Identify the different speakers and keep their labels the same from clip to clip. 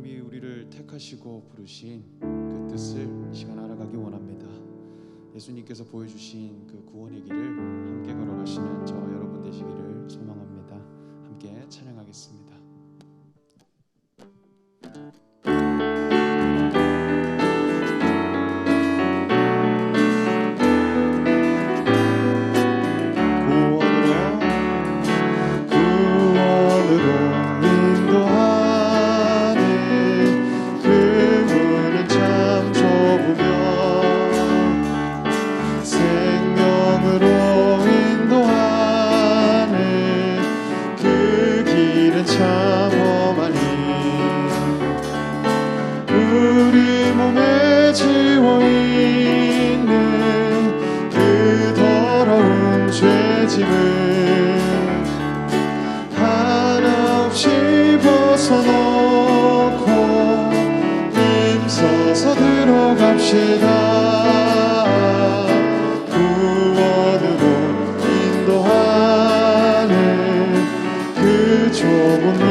Speaker 1: 하나님이 우리를 택하시고 부르신 그 뜻을 이 시간 알아가기 원합니다. 예수님께서 보여주신 그 구원의 길을 함께 걸어가시는 저 여러분 되시기를 소망합니다. 함께 찬양하겠습니다.
Speaker 2: 우리 몸에 지워있는 그 더러운 죄짐을 하나 없이 벗어놓고 힘써서 들어갑시다. 구원으로 인도하는 그 좁은 문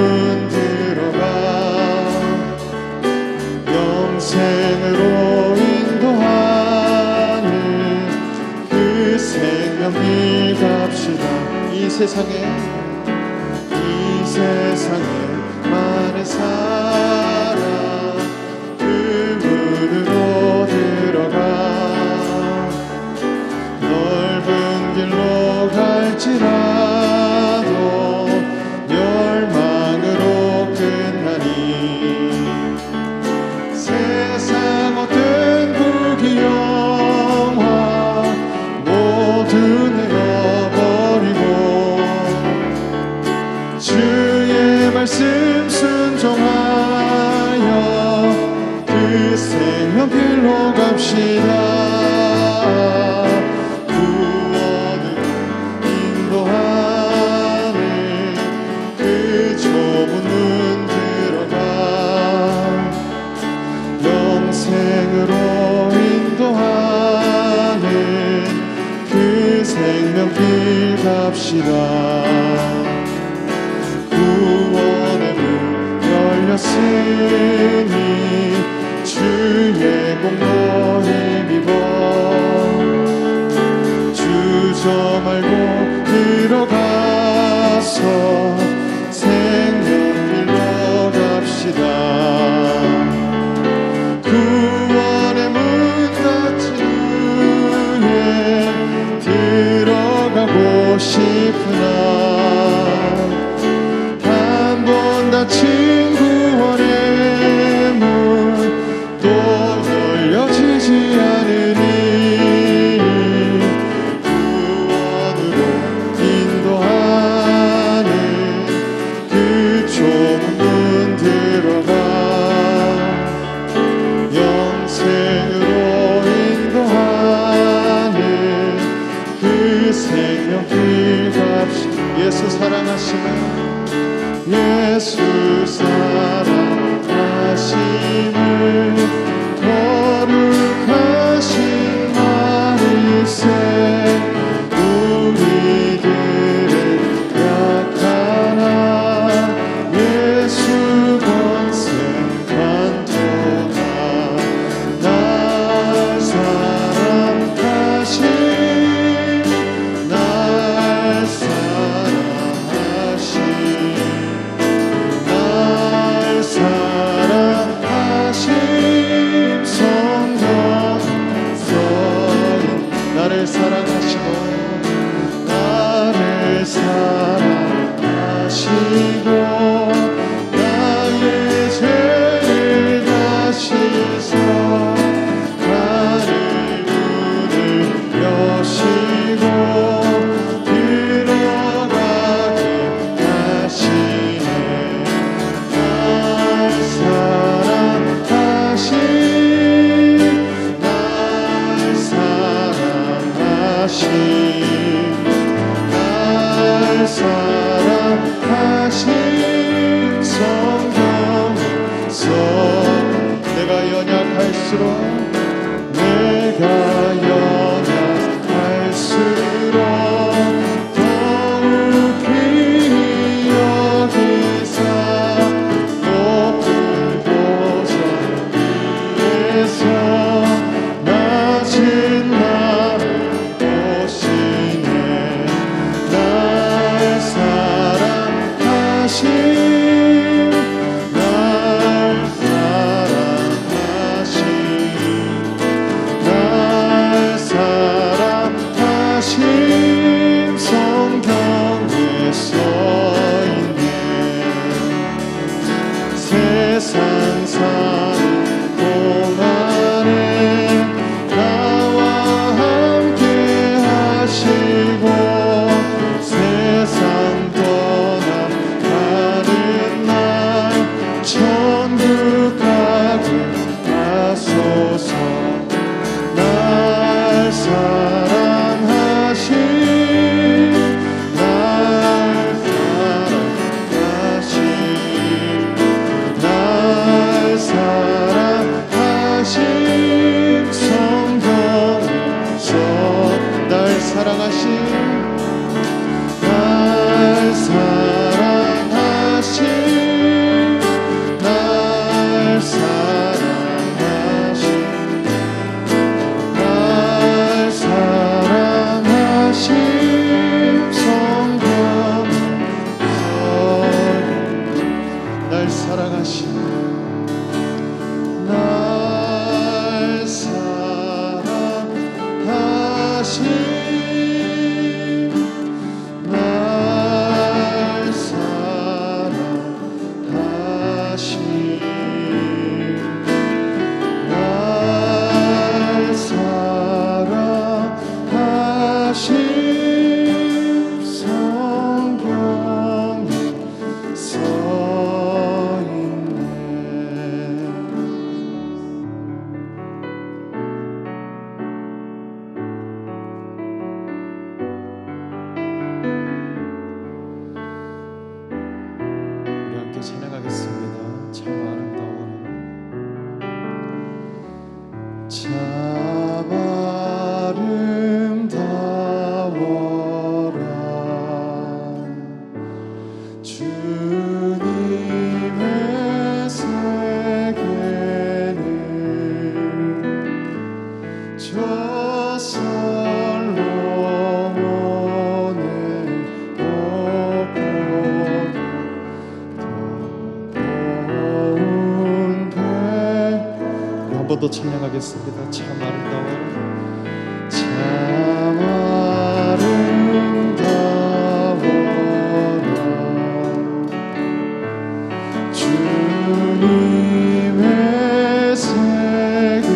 Speaker 2: 영생으로 인도하는 그 생명길 갑시다. 이 세상에 많은 사람 그 문으로 들어가 넓은 길로 갈지라도 멸망으로 끝나니 세상 어떤 부귀영화 모두 내어버리고 주의 말씀 순종하여 그 생명길로 갑시다. 구원으로 인도하는 그 좁은 문 들어가 영생으로 인도하는 그 생명길 갑시다. 구원의 문 열렸으니 주의 공로 힘입어 주저 말고 들어가서 생명길로 갑시다. 구원의 문 닫힌 후에 들어가고 싶으나 한 번 닫힌 구원의 문 또 열려지지 않으니 구원으로 인도하는 그 좁은 문 들어가 영생으로 인도하는 그 생명길 갑시다. 예수 사랑하시는 예수 사랑하심을 거룩하신 말일세 우리들은 약하나 예수 권세 많도다. 날 사랑하신 성령 서인 나를 사랑하시고 나의 죄를 다시서 나를 문을 여시고 들어가게 하시네. 날 사랑하신 성경서 내가 연약할수록 더욱 귀히 여기사 높은 곳
Speaker 1: 한 번 더 찬양하겠습니다. 참 아름다워.
Speaker 2: 참 아름다워라 주님의 세계는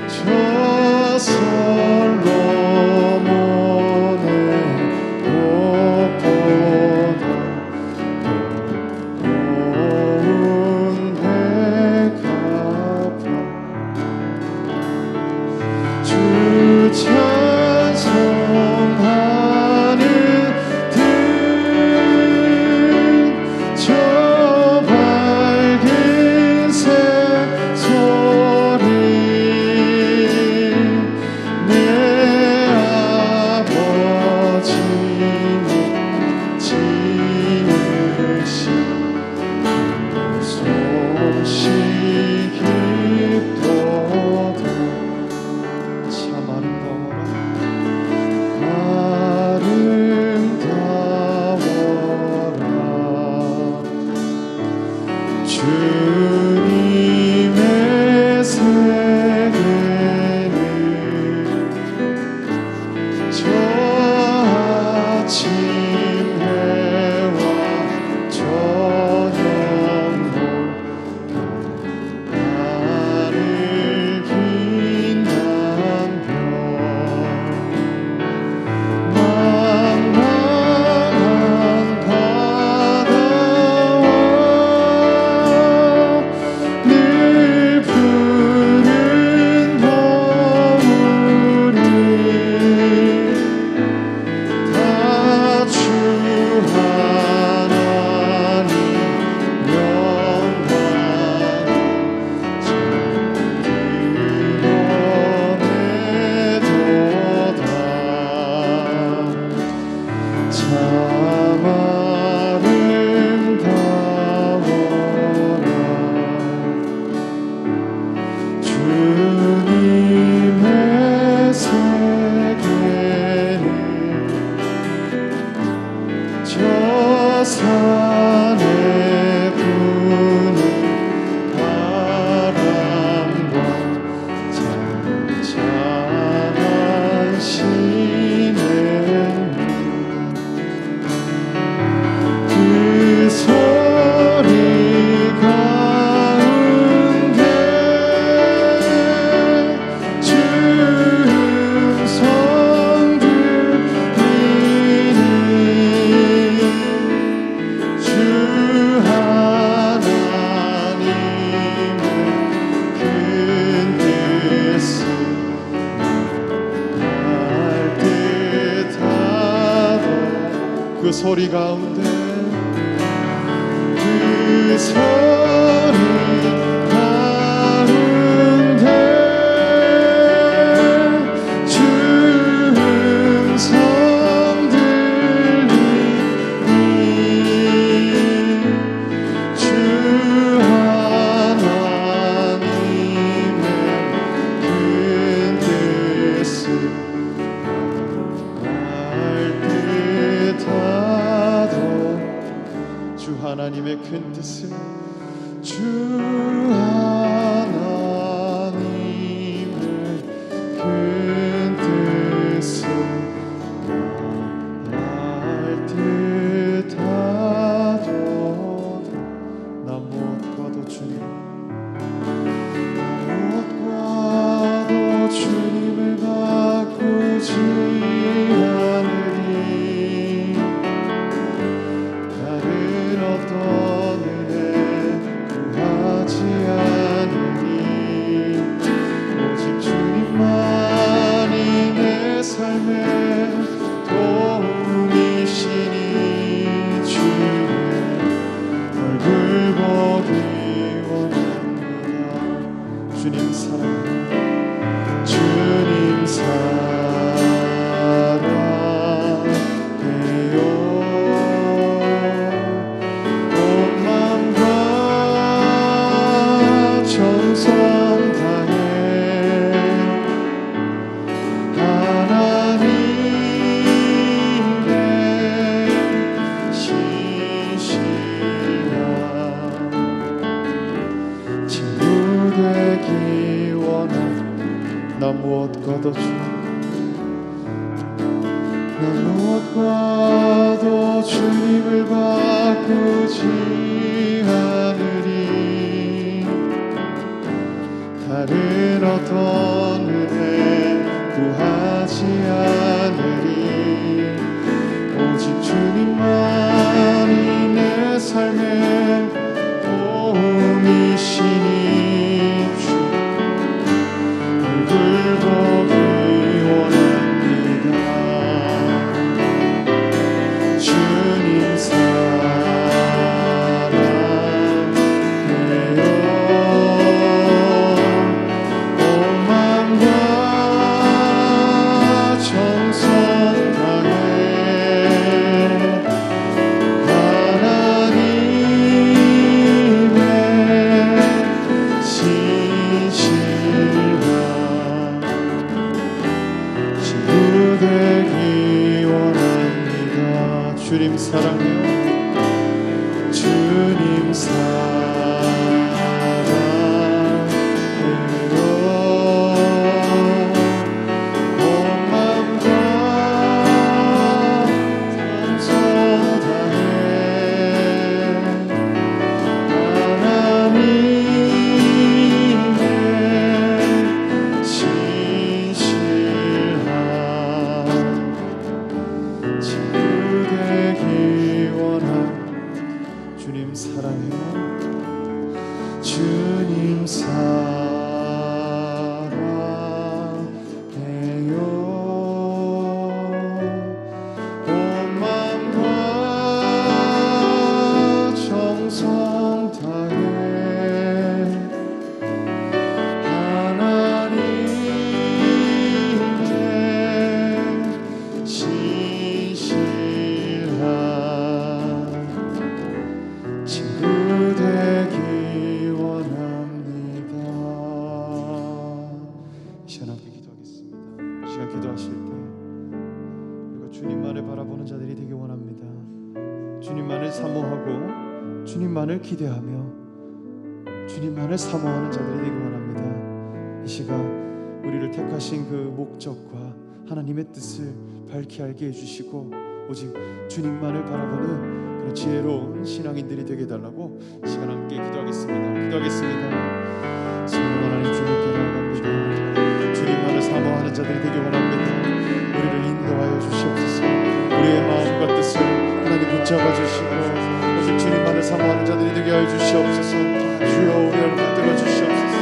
Speaker 2: 저 솔로몬의 꽃보다 고운 백합화 주 찬송하는 등저 밝은 새소리 내 아버지는 지으신 솜씨 깊도다 참 아름다워라 아름다워라 주님의 세계는 저 아침 해와 저녁 나를 빛난 별 망망한 바다와 늘 푸른 거울이 다 주 하나님 영광을 드러내도다 참 아름다워라 주님의 세계는 저 산에 부는 바람과 잔잔한 시냇물 그 소리 가운데 주 음성 들리니 주 하나님의 큰 뜻을 알듯하다 그 소리 가운데 그 소리 가운데 주 음성 들리니 주 하나님의 큰 뜻을 알듯하다 주 하나님의 큰 뜻을 주 하나님의 큰 뜻을 알듯하도다 나 무엇과도 주님 무엇과도 주님을 바꾸지 않으리 다른 어떤 은혜 구하지 않으리 오직 주님만이 내 삶의 도움이시니 주의 얼굴 보기 원합니다 주님 사랑합니다 주님 사랑해요 온 마음과 정성 다해 하나님의 난 무엇과도 주님을 바꾸지 않으리. 다른 어떤 은혜 구하지 않으리. 오직 주님만이 내 삶의 도움이시니 주 얼굴 보기 원합니다. 주님 사랑해요. 온 마음과 정성 다해 하나님의 진실한 친구 되기 원합니다. 주님 사랑해요. 주님 사랑해요. 온 마음과 정성 다해 하나님의 진실한 친구 되기 원합니다. 주님 사랑해요. 주님 사랑해요. 온 마음과 정성 다해 하나님의 진실한 친구 되기 원합니다. 이 시간 함께 기도하겠습니다. 이 시간 기도하실 때 우리가 주님만을 바라보는 자들이 되기 원합니다. 주님만을 사모하고 주님만을 기대하며 주님만을 사모하는 자들이 되기 원합니다. 이 시간 우리를 택하신 그 목적과 하나님의 뜻을 밝히 알게 해주시고 오직 주님만을 바라보는 그런 지혜로운 신앙인들이 되게 해달라고 이 시간 함께 기도하겠습니다. 기도하겠습니다. 지금 하나님 주님께 나아갑니다. 주님만을 사모하는 자들이 되기 원합니다. 우리를 인도하여 주시옵소서. 우리의 마음과 뜻을 하나님 붙잡아 주시고 오직 주님만을 사모하는 자들이 되게 하여 주시옵소서. 주여 우리를 붙들어 주시옵소서.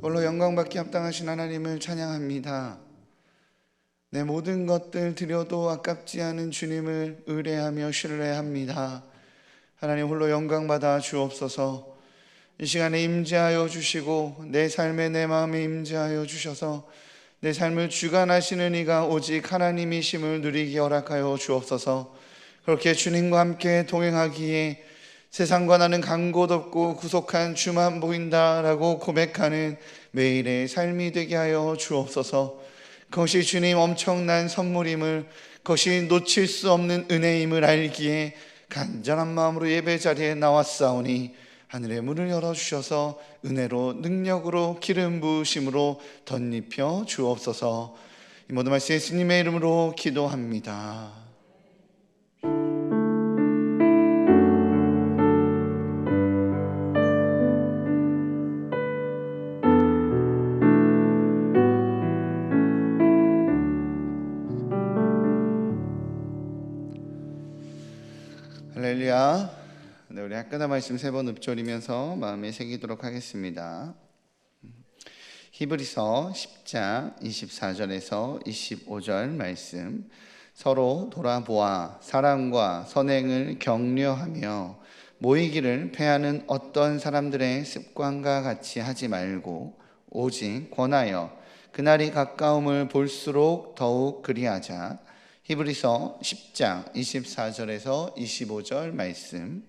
Speaker 3: 홀로 영광받기 합당하신 하나님을 찬양합니다. 내 모든 것들 드려도 아깝지 않은 주님을 의뢰하며 신뢰합니다. 하나님 홀로 영광받아 주옵소서. 이 시간에 임재하여 주시고 내 삶에 내 마음에 임재하여 주셔서 내 삶을 주관하시는 이가 오직 하나님이심을 누리게 허락하여 주옵소서. 그렇게 주님과 함께 동행하기에 세상과 나는 간 곳 없고 구속한 주만 보인다라고 고백하는 매일의 삶이 되게 하여 주옵소서. 그것이 주님 엄청난 선물임을, 그것이 놓칠 수 없는 은혜임을 알기에 간절한 마음으로 예배 자리에 나왔사오니 하늘의 문을 열어주셔서 은혜로 능력으로 기름 부으심으로 덧입혀 주옵소서. 이 모든 말씀 예수님의 이름으로 기도합니다. 할렐루야. 네, 우리 아까나 말씀 3번 읊조리면서 마음에 새기도록 하겠습니다. 히브리서 10장 24절에서 25절 말씀. 서로 돌아보아 사랑과 선행을 격려하며 모이기를 패하는 어떤 사람들의 습관과 같이 하지 말고 오직 권하여 그날이 가까움을 볼수록 더욱 그리하자. 히브리서 10장 24절에서 25절 말씀.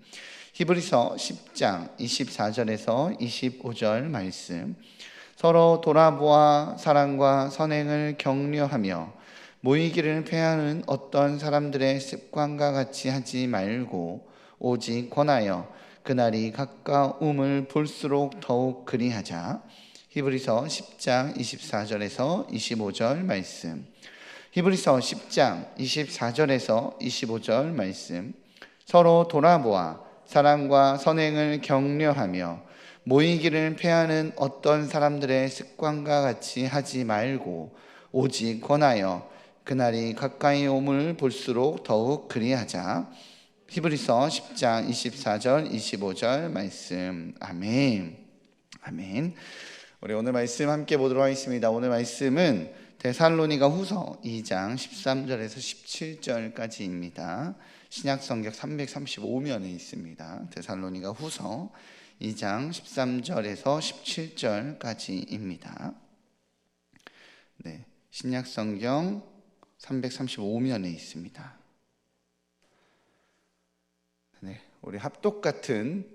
Speaker 3: 히브리서 10장 24절에서 25절 말씀. 서로 돌아보아 사랑과 선행을 격려하며 모이기를 패하는 어떤 사람들의 습관과 같이 하지 말고 오직 권하여 그날이 가까움을 볼수록 더욱 그리하자. 히브리서 10장 24절에서 25절 말씀. 히브리서 10장 24절에서 25절 말씀. 서로 돌아보아 사랑과 선행을 격려하며 모이기를 패하는 어떤 사람들의 습관과 같이 하지 말고 오직 권하여 그날이 가까이 오물 볼수록 더욱 그리하자. 히브리서 10장 24절 25절 말씀. 아멘. 아멘. 우리 오늘 말씀 함께 보도록 하겠습니다. 오늘 말씀은 데살로니가 후서 2장 13절에서 17절까지입니다. 신약성경 335면에 있습니다. 데살로니가 후서 2장 13절에서 17절까지입니다. 네, 신약성경 335면에 있습니다. 네, 우리 합독 같은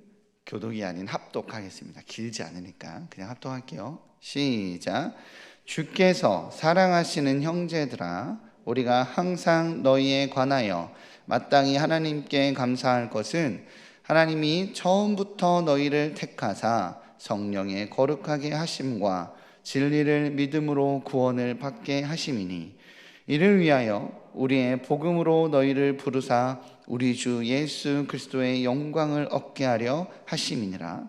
Speaker 3: 교독이 아닌 합독하겠습니다. 길지 않으니까 그냥 합독할게요. 시작. 주께서 사랑하시는 형제들아, 우리가 항상 너희에 관하여 마땅히 하나님께 감사할 것은 하나님이 처음부터 너희를 택하사 성령의 거룩하게 하심과 진리를 믿음으로 구원을 받게 하심이니, 이를 위하여 우리의 복음으로 너희를 부르사 우리 주 예수 그리스도의 영광을 얻게 하려 하심이니라.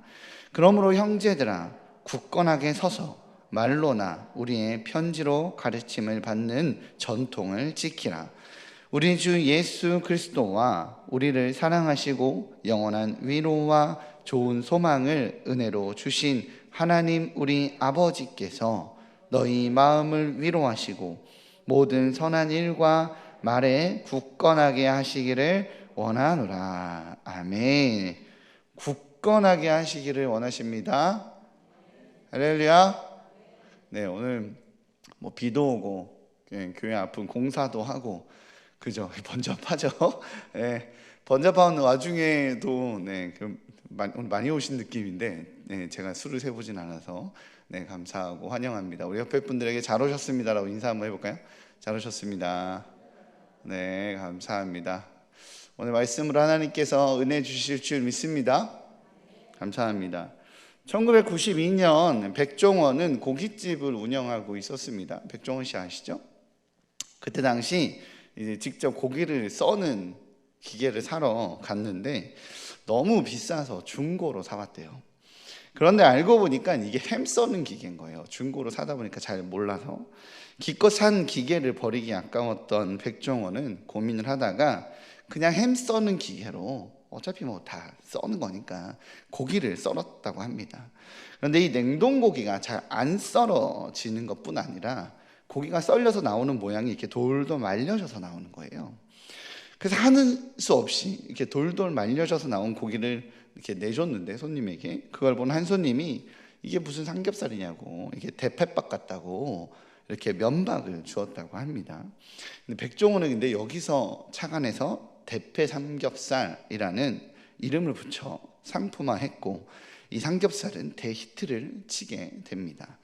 Speaker 3: 그러므로 형제들아, 굳건하게 서서 말로나 우리의 편지로 가르침을 받는 전통을 지키라. 우리 주 예수 그리스도와 우리를 사랑하시고 영원한 위로와 좋은 소망을 은혜로 주신 하나님 우리 아버지께서 너희 마음을 위로하시고 모든 선한 일과 말에 굳건하게 하시기를 원하노라. 아멘. 굳건하게 하시기를 원하십니다. 할렐루야. 네, 오늘 뭐 비도 오고 교회 앞은 공사도 하고 그죠? 번잡하죠. 네, 번잡한 와중에도 네, 오늘 많이 오신 느낌인데 네, 제가 수를 세보진 않아서 네, 감사하고 환영합니다. 우리 옆에 분들에게 잘 오셨습니다라고 인사 한번 해볼까요? 잘 오셨습니다. 네, 감사합니다. 오늘 말씀으로 하나님께서 은혜 주실 줄 믿습니다. 감사합니다. 1992년 백종원은 고깃집을 운영하고 있었습니다. 백종원 씨 아시죠? 그때 당시 이제 직접 고기를 써는 기계를 사러 갔는데 너무 비싸서 중고로 사왔대요. 그런데 알고 보니까 이게 햄 써는 기계인 거예요. 중고로 사다 보니까 잘 몰라서 기껏 산 기계를 버리기 아까웠던 백종원은 고민을 하다가 그냥 햄 써는 기계로 어차피 뭐 다 써는 거니까 고기를 썰었다고 합니다. 그런데 이 냉동고기가 잘 안 썰어지는 것뿐 아니라 고기가 썰려서 나오는 모양이 이렇게 돌돌 말려져서 나오는 거예요. 그래서 하는 수 없이 이렇게 돌돌 말려져서 나온 고기를 이렇게 내줬는데 손님에게 그걸 본 한 손님이 이게 무슨 삼겹살이냐고, 이게 대패밥 같다고 이렇게 면박을 주었다고 합니다. 근데 백종원은 근데 여기서 착안해서 대패 삼겹살이라는 이름을 붙여 상품화했고 이 삼겹살은 대히트를 치게 됩니다.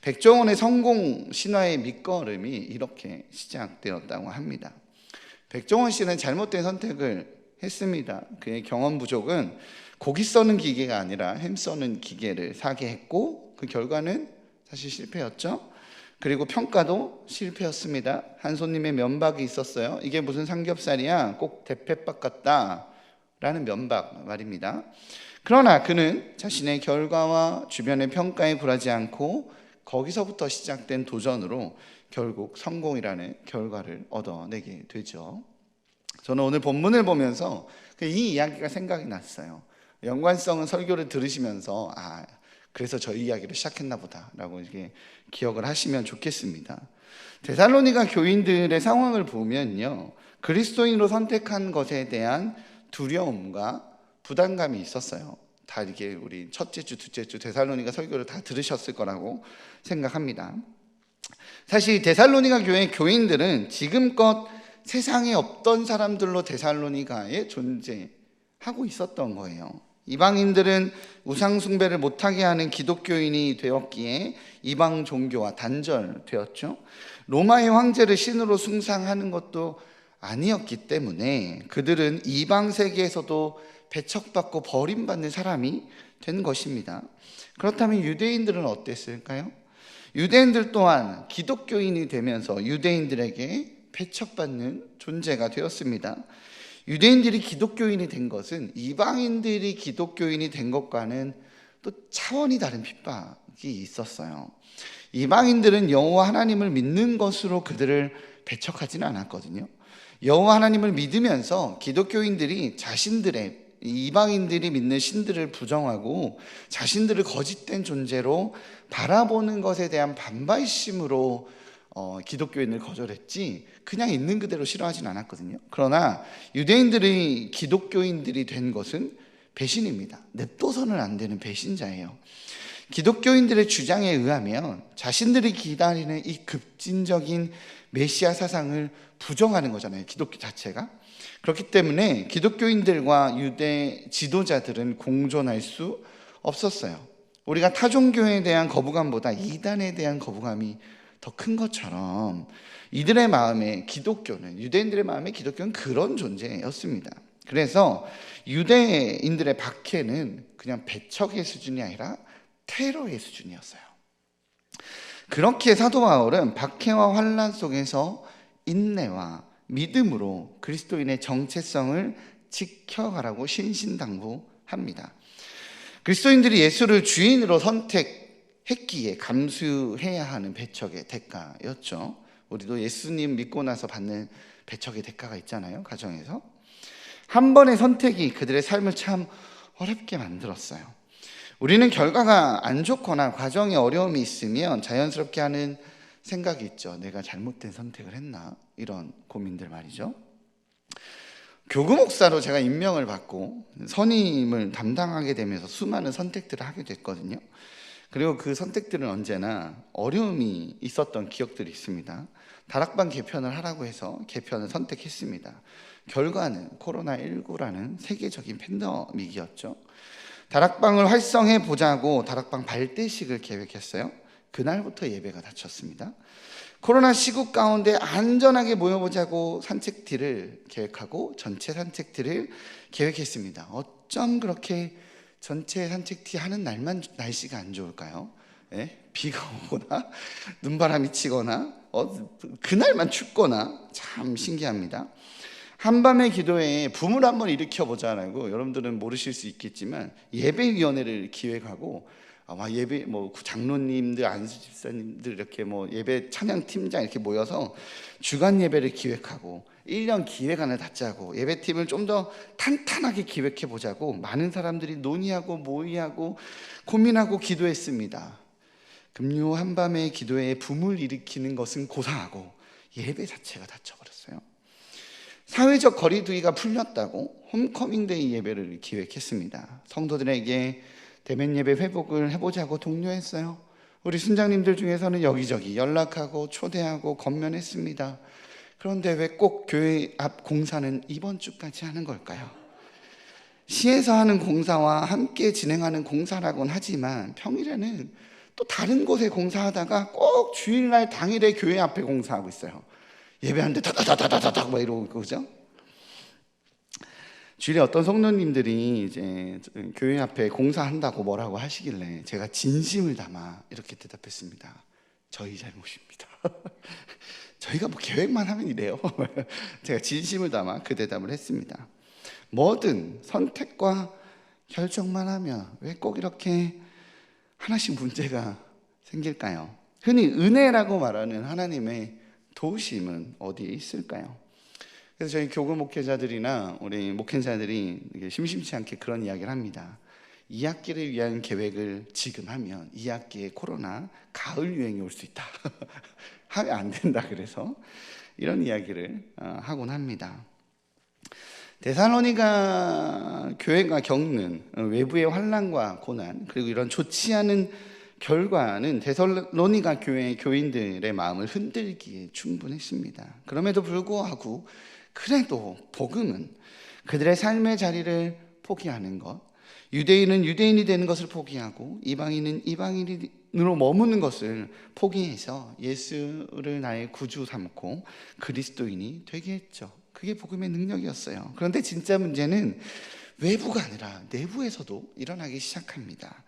Speaker 3: 백종원의 성공 신화의 밑거름이 이렇게 시작되었다고 합니다. 백종원 씨는 잘못된 선택을 했습니다. 그의 경험 부족은 고기 써는 기계가 아니라 햄 써는 기계를 사게 했고 그 결과는 사실 실패였죠. 그리고 평가도 실패였습니다. 한 손님의 면박이 있었어요. 이게 무슨 삼겹살이야? 꼭 대패밥 같다 라는 면박 말입니다. 그러나 그는 자신의 결과와 주변의 평가에 굴하지 않고 거기서부터 시작된 도전으로 결국 성공이라는 결과를 얻어내게 되죠. 저는 오늘 본문을 보면서 이 이야기가 생각이 났어요. 연관성은 설교를 들으시면서 그래서 저 이야기를 시작했나 보다라고 이렇게 기억을 하시면 좋겠습니다. 데살로니가 교인들의 상황을 보면요, 그리스도인으로 선택한 것에 대한 두려움과 부담감이 있었어요. 다 이렇게 우리 첫째 주, 둘째 주 데살로니가 설교를 다 들으셨을 거라고 생각합니다. 사실 데살로니가 교회 교인들은 지금껏 세상에 없던 사람들로 데살로니가에 존재하고 있었던 거예요. 이방인들은 우상 숭배를 못하게 하는 기독교인이 되었기에 이방 종교와 단절되었죠. 로마의 황제를 신으로 숭상하는 것도 아니었기 때문에 그들은 이방 세계에서도 배척받고 버림받는 사람이 된 것입니다. 그렇다면 유대인들은 어땠을까요? 유대인들 또한 기독교인이 되면서 유대인들에게 배척받는 존재가 되었습니다. 유대인들이 기독교인이 된 것은 이방인들이 기독교인이 된 것과는 또 차원이 다른 핍박이 있었어요. 이방인들은 여호와 하나님을 믿는 것으로 그들을 배척하지는 않았거든요. 여호와 하나님을 믿으면서 기독교인들이 자신들의 이방인들이 믿는 신들을 부정하고 자신들을 거짓된 존재로 바라보는 것에 대한 반발심으로 기독교인을 거절했지 그냥 있는 그대로 싫어하진 않았거든요. 그러나 유대인들이 기독교인들이 된 것은 배신입니다. 냅둬서는 안 되는 배신자예요. 기독교인들의 주장에 의하면 자신들이 기다리는 이 급진적인 메시아 사상을 부정하는 거잖아요, 기독교 자체가. 그렇기 때문에 기독교인들과 유대 지도자들은 공존할 수 없었어요. 우리가 타종교에 대한 거부감보다 이단에 대한 거부감이 더 큰 것처럼 이들의 마음에 기독교는, 유대인들의 마음에 기독교는 그런 존재였습니다. 그래서 유대인들의 박해는 그냥 배척의 수준이 아니라 테러의 수준이었어요. 그렇게 사도 바울은 박해와 환난 속에서 인내와 믿음으로 그리스도인의 정체성을 지켜가라고 신신당부합니다. 그리스도인들이 예수를 주인으로 선택했기에 감수해야 하는 배척의 대가였죠. 우리도 예수님 믿고 나서 받는 배척의 대가가 있잖아요, 가정에서. 한 번의 선택이 그들의 삶을 참 어렵게 만들었어요. 우리는 결과가 안 좋거나 과정에 어려움이 있으면 자연스럽게 하는 생각이 있죠. 내가 잘못된 선택을 했나? 이런 고민들 말이죠. 교구 목사로 제가 임명을 받고 선임을 담당하게 되면서 수많은 선택들을 하게 됐거든요. 그리고 그 선택들은 언제나 어려움이 있었던 기억들이 있습니다. 다락방 개편을 하라고 해서 개편을 선택했습니다. 결과는 코로나19라는 세계적인 팬데믹이었죠. 다락방을 활성해 보자고 다락방 발대식을 계획했어요. 그날부터 예배가 닫혔습니다. 코로나 시국 가운데 안전하게 모여보자고 산책티를 계획하고 전체 산책티를 계획했습니다. 어쩜 그렇게 전체 산책티 하는 날만 날씨가 안 좋을까요? 비가 오거나 눈바람이 치거나 그날만 춥거나 참 신기합니다. 한밤의 기도회에 붐을 한번 일으켜보자라고, 여러분들은 모르실 수 있겠지만 예배위원회를 기획하고 아마 예배 장로님들, 안수 집사님들 이렇게 예배 찬양 팀장 이렇게 모여서 주간 예배를 기획하고 1년 기획안을 다 짜고 예배팀을 좀 더 탄탄하게 기획해 보자고 많은 사람들이 논의하고 모의하고 고민하고 기도했습니다. 금요 한밤의 기도회에 붐을 일으키는 것은 고사하고 예배 자체가 닫혀버렸어요. 사회적 거리두기가 풀렸다고 홈커밍데이 예배를 기획했습니다. 성도들에게 대면 예배 회복을 해보자고 독려했어요. 우리 순장님들 중에서는 여기저기 연락하고 초대하고 건면했습니다. 그런데 왜 꼭 교회 앞 공사는 이번 주까지 하는 걸까요? 시에서 하는 공사와 함께 진행하는 공사라고는 하지만 평일에는 또 다른 곳에 공사하다가 꼭 주일날 당일에 교회 앞에 공사하고 있어요. 예배하는데 다다다다다닥 막 이러고, 그죠? 주일에 어떤 성도님들이 이제 교회 앞에 공사한다고 뭐라고 하시길래 제가 진심을 담아 이렇게 대답했습니다. 저희 잘못입니다. 저희가 계획만 하면 이래요. 제가 진심을 담아 그 대답을 했습니다. 뭐든 선택과 결정만 하면 왜 꼭 이렇게 하나씩 문제가 생길까요? 흔히 은혜라고 말하는 하나님의 도우심은 어디에 있을까요? 그래서 저희 교구 목회자들이나 우리 목회자들이 심심치 않게 그런 이야기를 합니다. 2학기를 위한 계획을 지금 하면 2학기에 코로나 가을 유행이 올 수 있다. 하면 안 된다. 그래서 이런 이야기를 하곤 합니다. 데살로니가 교회가 겪는 외부의 환난과 고난, 그리고 이런 좋지 않은 결과는 데살로니가 교회의 교인들의 마음을 흔들기에 충분했습니다. 그럼에도 불구하고 그래도 복음은 그들의 삶의 자리를 포기하는 것, 유대인은 유대인이 되는 것을 포기하고 이방인은 이방인으로 머무는 것을 포기해서 예수를 나의 구주 삼고 그리스도인이 되게 했죠. 그게 복음의 능력이었어요. 그런데 진짜 문제는 외부가 아니라 내부에서도 일어나기 시작합니다.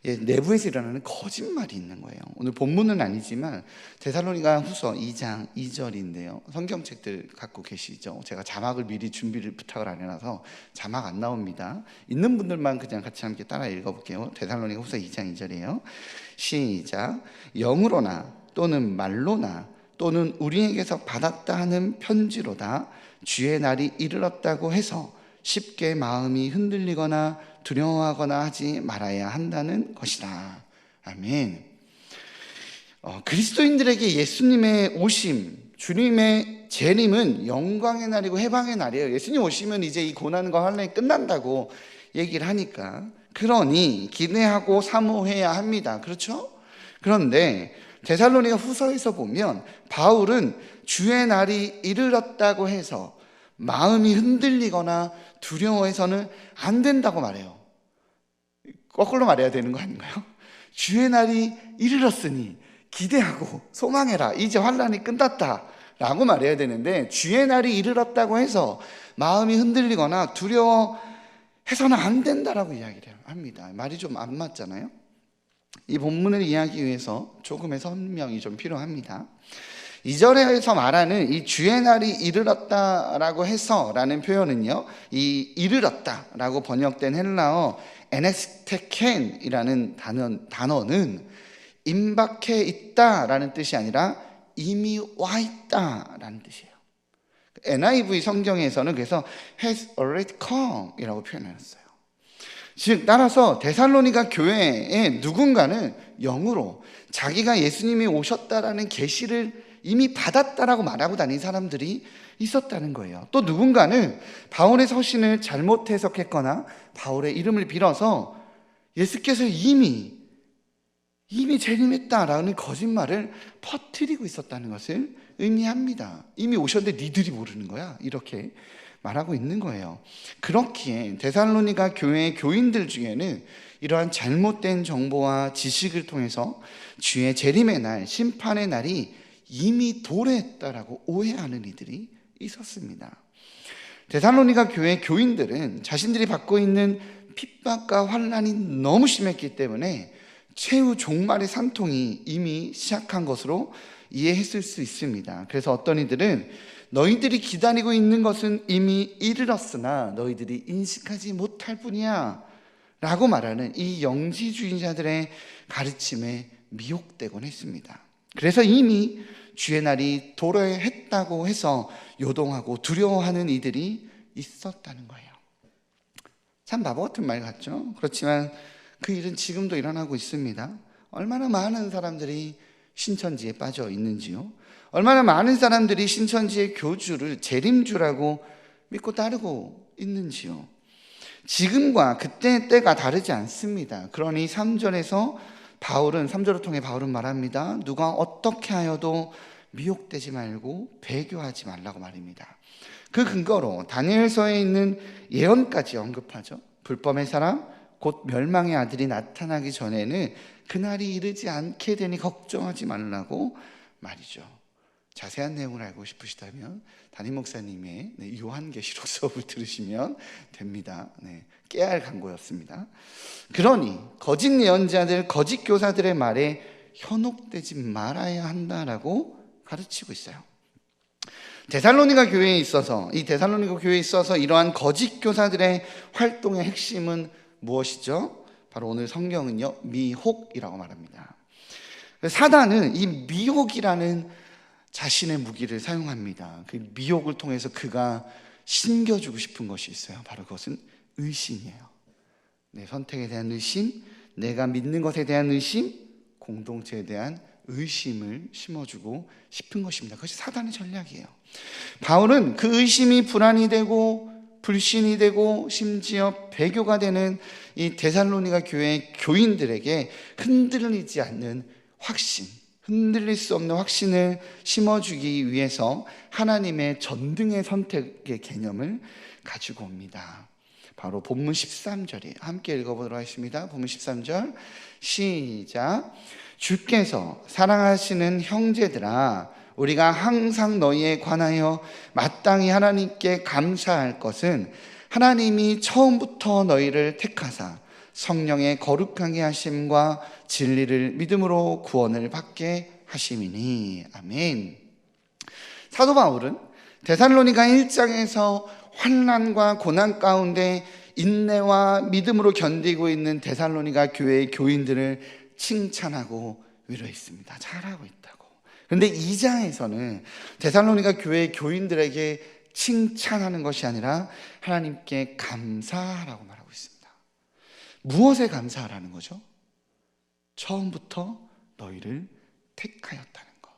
Speaker 3: 내부에서 일어나는 거짓말이 있는 거예요. 오늘 본문은 아니지만 데살로니가 후서 2장 2절인데요. 성경책들 갖고 계시죠? 제가 자막을 미리 준비를 부탁을 안 해놔서 자막 안 나옵니다. 있는 분들만 그냥 같이 함께 따라 읽어볼게요. 데살로니가 후서 2장 2절이에요. 시작. 영으로나 또는 말로나 또는 우리에게서 받았다 하는 편지로다 주의 날이 이르렀다고 해서 쉽게 마음이 흔들리거나 두려워하거나 하지 말아야 한다는 것이다. 아멘. 그리스도인들에게 예수님의 오심, 주님의 재림은 영광의 날이고 해방의 날이에요. 예수님 오시면 이제 이 고난과 환난이 끝난다고 얘기를 하니까, 그러니 기대하고 사모해야 합니다. 그렇죠? 그런데 데살로니가 후서에서 보면 바울은 주의 날이 이르렀다고 해서 마음이 흔들리거나 두려워해서는 안 된다고 말해요. 거꾸로 말해야 되는 거 아닌가요? 주의 날이 이르렀으니 기대하고 소망해라. 이제 환난이 끝났다 라고 말해야 되는데, 주의 날이 이르렀다고 해서 마음이 흔들리거나 두려워해서는 안 된다라고 이야기를 합니다. 말이 좀 안 맞잖아요. 이 본문을 이해하기 위해서 조금의 설명이 좀 필요합니다. 2절에서 말하는 이 주의 날이 이르렀다라고 해서 라는 표현은요, 이 이르렀다라고 번역된 헬라어 에넥스테켄이라는 단어는 임박해 있다라는 뜻이 아니라 이미 와 있다라는 뜻이에요. NIV 성경에서는 그래서 has already come 이라고 표현해놨어요. 즉 따라서 데살로니가 교회에 누군가는 영으로 자기가 예수님이 오셨다라는 계시를 이미 받았다라고 말하고 다니는 사람들이 있었다는 거예요. 또 누군가는 바울의 서신을 잘못 해석했거나 바울의 이름을 빌어서 예수께서 이미 재림했다라는 거짓말을 퍼뜨리고 있었다는 것을 의미합니다. 이미 오셨는데 니들이 모르는 거야, 이렇게 말하고 있는 거예요. 그렇기에 데살로니가 교회의 교인들 중에는 이러한 잘못된 정보와 지식을 통해서 주의 재림의 날, 심판의 날이 이미 도래했다라고 오해하는 이들이 있었습니다. 데살로니가 교회 교인들은 자신들이 받고 있는 핍박과 환난이 너무 심했기 때문에 최후 종말의 산통이 이미 시작한 것으로 이해했을 수 있습니다. 그래서 어떤 이들은 너희들이 기다리고 있는 것은 이미 이르렀으나 너희들이 인식하지 못할 뿐이야 라고 말하는 이 영지주의자들의 가르침에 미혹되곤 했습니다. 그래서 이미 주의 날이 도래했다고 해서 요동하고 두려워하는 이들이 있었다는 거예요. 참 바보 같은 말 같죠? 그렇지만 그 일은 지금도 일어나고 있습니다. 얼마나 많은 사람들이 신천지에 빠져 있는지요. 얼마나 많은 사람들이 신천지의 교주를 재림주라고 믿고 따르고 있는지요. 지금과 그때의 때가 다르지 않습니다. 그러니 3절을 통해 바울은 말합니다. 누가 어떻게 하여도 미혹되지 말고 배교하지 말라고 말입니다. 그 근거로 다니엘서에 있는 예언까지 언급하죠. 불법의 사람 곧 멸망의 아들이 나타나기 전에는 그날이 이르지 않게 되니 걱정하지 말라고 말이죠. 자세한 내용을 알고 싶으시다면 담임 목사님의 요한계시록 수업을 들으시면 됩니다. 깨야 할 강고였습니다. 그러니 거짓 예언자들, 거짓 교사들의 말에 현혹되지 말아야 한다라고 가르치고 있어요. 데살로니가 교회에 있어서 이러한 거짓 교사들의 활동의 핵심은 무엇이죠? 바로 오늘 성경은요, 미혹이라고 말합니다. 사단은 이 미혹이라는 자신의 무기를 사용합니다. 그 미혹을 통해서 그가 신겨주고 싶은 것이 있어요. 바로 그것은 의심이에요. 내 선택에 대한 의심, 내가 믿는 것에 대한 의심, 공동체에 대한 의심을 심어주고 싶은 것입니다. 그것이 사단의 전략이에요. 바울은 그 의심이 불안이 되고 불신이 되고 심지어 배교가 되는 이 데살로니가 교회 교인들에게 흔들리지 않는 확신, 흔들릴 수 없는 확신을 심어주기 위해서 하나님의 전등의 선택의 개념을 가지고 옵니다. 바로 본문 13절이에요. 함께 읽어보도록 하겠습니다. 본문 13절 시작. 주께서 사랑하시는 형제들아, 우리가 항상 너희에 관하여 마땅히 하나님께 감사할 것은 하나님이 처음부터 너희를 택하사 성령의 거룩하게 하심과 진리를 믿음으로 구원을 받게 하심이니. 아멘. 사도 바울은 데살로니가 1장에서 환난과 고난 가운데 인내와 믿음으로 견디고 있는 데살로니가 교회의 교인들을 칭찬하고 위로했습니다. 잘하고 있다고. 그런데 2장에서는 데살로니가 교회의 교인들에게 칭찬하는 것이 아니라 하나님께 감사하라고 말하고 있습니다. 무엇에 감사하라는 거죠? 처음부터 너희를 택하였다는 것.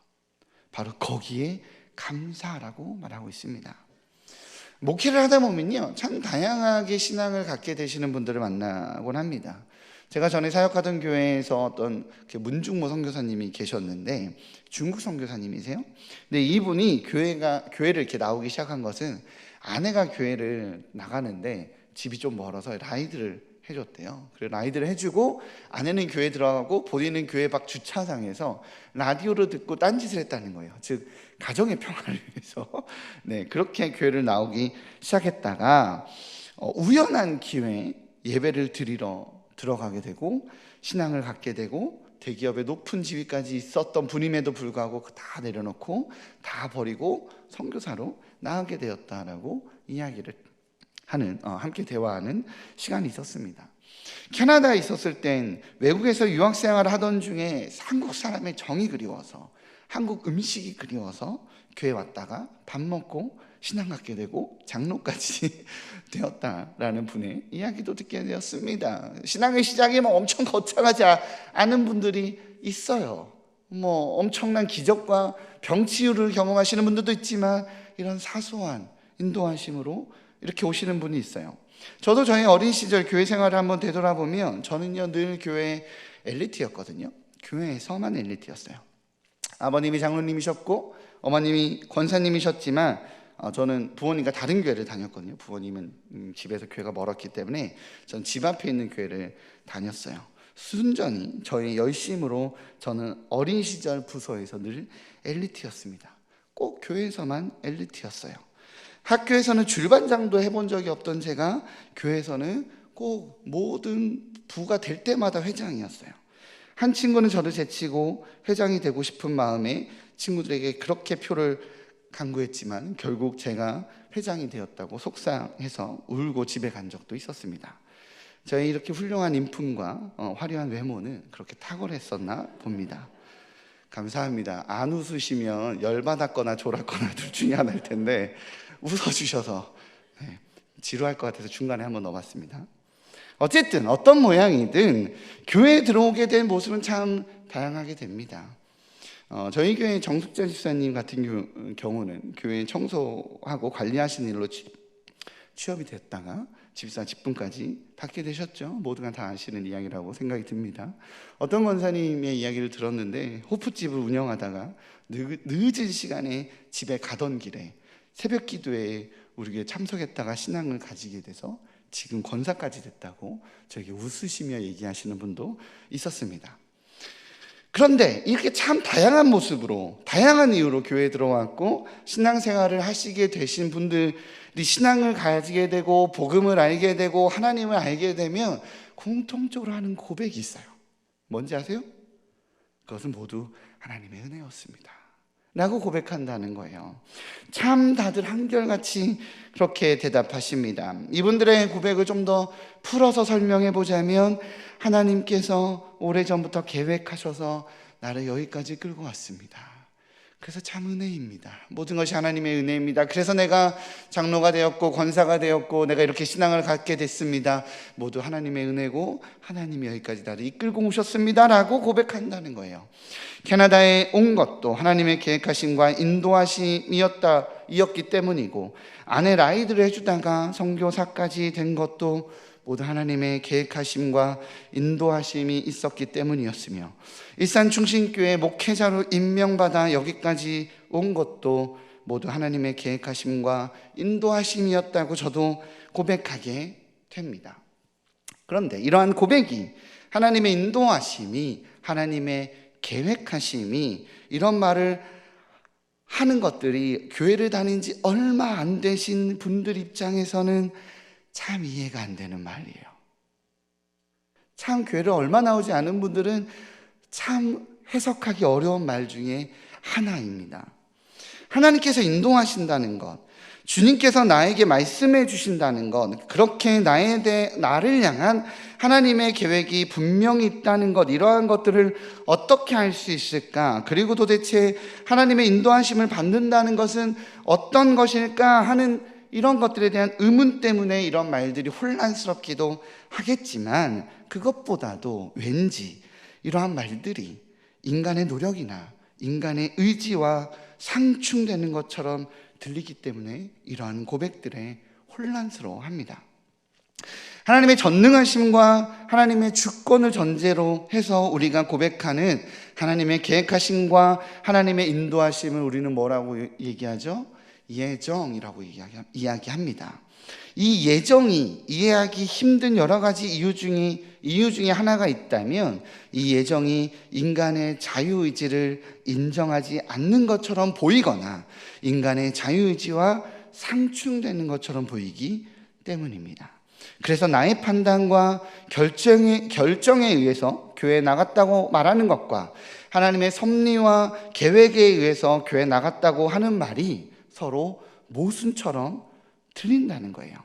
Speaker 3: 바로 거기에 감사하라고 말하고 있습니다. 목회를 하다 보면요, 참 다양하게 신앙을 갖게 되시는 분들을 만나곤 합니다. 제가 전에 사역하던 교회에서 어떤 문중모 선교사님이 계셨는데, 중국 선교사님이세요. 근데 이분이 교회를 이렇게 나오기 시작한 것은 아내가 교회를 나가는데 집이 좀 멀어서 라이드를 해줬대요. 그래서 라이드를 해주고 아내는 교회 들어가고 본인은 교회 밖 주차장에서 라디오를 듣고 딴짓을 했다는 거예요. 즉 가정의 평화를 위해서. 네, 그렇게 교회를 나오기 시작했다가 우연한 기회에 예배를 드리러 들어가게 되고 신앙을 갖게 되고 대기업의 높은 지위까지 있었던 분임에도 불구하고 다 내려놓고 다 버리고 선교사로 나가게 되었다라고 이야기를 하는, 함께 대화하는 시간이 있었습니다. 캐나다에 있었을 땐 외국에서 유학생활을 하던 중에 한국 사람의 정이 그리워서, 한국 음식이 그리워서 교회 왔다가 밥 먹고 신앙 갖게 되고 장로까지 되었다라는 분의 이야기도 듣게 되었습니다. 신앙의 시작이 엄청 거창하지 않은 분들이 있어요. 엄청난 기적과 병치유를 경험하시는 분들도 있지만 이런 사소한 인도하심으로 이렇게 오시는 분이 있어요. 저도 저희 어린 시절 교회 생활을 한번 되돌아보면 저는요 늘 교회 엘리트였거든요. 교회에서만 엘리트였어요. 아버님이 장로님이셨고 어머님이 권사님이셨지만 저는 부모님과 다른 교회를 다녔거든요. 부모님은 집에서 교회가 멀었기 때문에 저는 집 앞에 있는 교회를 다녔어요. 순전히 저의 열심으로 저는 어린 시절 부서에서 늘 엘리트였습니다. 꼭 교회에서만 엘리트였어요. 학교에서는 줄반장도 해본 적이 없던 제가 교회에서는 꼭 모든 부가 될 때마다 회장이었어요. 한 친구는 저를 제치고 회장이 되고 싶은 마음에 친구들에게 그렇게 표를 간구했지만 결국 제가 회장이 되었다고 속상해서 울고 집에 간 적도 있었습니다. 저의 이렇게 훌륭한 인품과 화려한 외모는 그렇게 탁월했었나 봅니다. 감사합니다. 안 웃으시면 열받았거나 졸았거나 둘 중에 하나일 텐데 웃어주셔서 지루할 것 같아서 중간에 한번 넣어봤습니다. 어쨌든 어떤 모양이든 교회에 들어오게 된 모습은 참 다양하게 됩니다. 저희 교회 정숙자 집사님 같은 경우는 교회 청소하고 관리하시는 일로 취업이 됐다가 집사 직분까지 받게 되셨죠. 모두가 다 아시는 이야기라고 생각이 듭니다. 어떤 권사님의 이야기를 들었는데 호프집을 운영하다가 늦은 시간에 집에 가던 길에 새벽 기도에 우리 교회 참석했다가 신앙을 가지게 돼서 지금 권사까지 됐다고 저에게 웃으시며 얘기하시는 분도 있었습니다. 그런데 이렇게 참 다양한 모습으로 다양한 이유로 교회에 들어왔고 신앙생활을 하시게 되신 분들이 신앙을 가지게 되고 복음을 알게 되고 하나님을 알게 되면 공통적으로 하는 고백이 있어요. 뭔지 아세요? 그것은 모두 하나님의 은혜였습니다 라고 고백한다는 거예요. 참 다들 한결같이 그렇게 대답하십니다. 이분들의 고백을 좀 더 풀어서 설명해 보자면 하나님께서 오래전부터 계획하셔서 나를 여기까지 끌고 왔습니다. 그래서 참 은혜입니다. 모든 것이 하나님의 은혜입니다. 그래서 내가 장로가 되었고 권사가 되었고 내가 이렇게 신앙을 갖게 됐습니다. 모두 하나님의 은혜고 하나님이 여기까지 나를 이끌고 오셨습니다 라고 고백한다는 거예요. 캐나다에 온 것도 하나님의 계획하심과 인도하심이었기 때문이고, 아내 라이드를 해주다가 선교사까지 된 것도 모두 하나님의 계획하심과 인도하심이 있었기 때문이었으며, 일산중심교회 목회자로 임명받아 여기까지 온 것도 모두 하나님의 계획하심과 인도하심이었다고 저도 고백하게 됩니다. 그런데 이러한 고백이, 하나님의 인도하심이, 하나님의 계획하심이, 이런 말을 하는 것들이 교회를 다닌 지 얼마 안 되신 분들 입장에서는 참 이해가 안 되는 말이에요. 참 교회를 얼마 나오지 않은 분들은 참 해석하기 어려운 말 중에 하나입니다. 하나님께서 인도하신다는 것, 주님께서 나에게 말씀해 주신다는 것, 그렇게 나를 향한 하나님의 계획이 분명히 있다는 것, 이러한 것들을 어떻게 알 수 있을까? 그리고 도대체 하나님의 인도하심을 받는다는 것은 어떤 것일까 하는 이런 것들에 대한 의문 때문에 이런 말들이 혼란스럽기도 하겠지만, 그것보다도 왠지 이러한 말들이 인간의 노력이나 인간의 의지와 상충되는 것처럼 들리기 때문에 이러한 고백들에 혼란스러워합니다. 하나님의 전능하심과 하나님의 주권을 전제로 해서 우리가 고백하는 하나님의 계획하심과 하나님의 인도하심을 우리는 뭐라고 얘기하죠? 예정이라고 이야기합니다. 이 예정이 이해하기 힘든 여러 가지 이유 중에 하나가 있다면, 이 예정이 인간의 자유의지를 인정하지 않는 것처럼 보이거나 인간의 자유의지와 상충되는 것처럼 보이기 때문입니다. 그래서 나의 판단과 결정에 의해서 교회에 나갔다고 말하는 것과 하나님의 섭리와 계획에 의해서 교회에 나갔다고 하는 말이 서로 모순처럼 들린다는 거예요.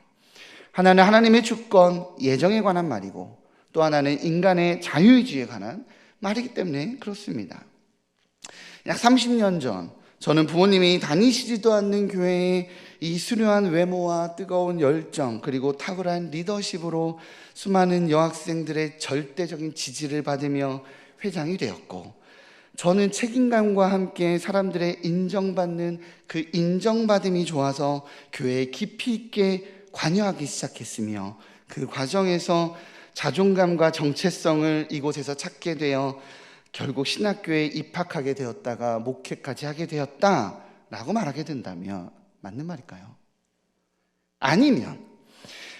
Speaker 3: 하나는 하나님의 주권, 예정에 관한 말이고, 또 하나는 인간의 자유의지에 관한 말이기 때문에 그렇습니다. 약 30년 전, 저는 부모님이 다니시지도 않는 교회에 이 수려한 외모와 뜨거운 열정, 그리고 탁월한 리더십으로 수많은 여학생들의 절대적인 지지를 받으며 회장이 되었고, 저는 책임감과 함께 사람들의 인정받는 그 인정받음이 좋아서 교회에 깊이 있게 관여하기 시작했으며, 그 과정에서 자존감과 정체성을 이곳에서 찾게 되어 결국 신학교에 입학하게 되었다가 목회까지 하게 되었다라고 말하게 된다면 맞는 말일까요? 아니면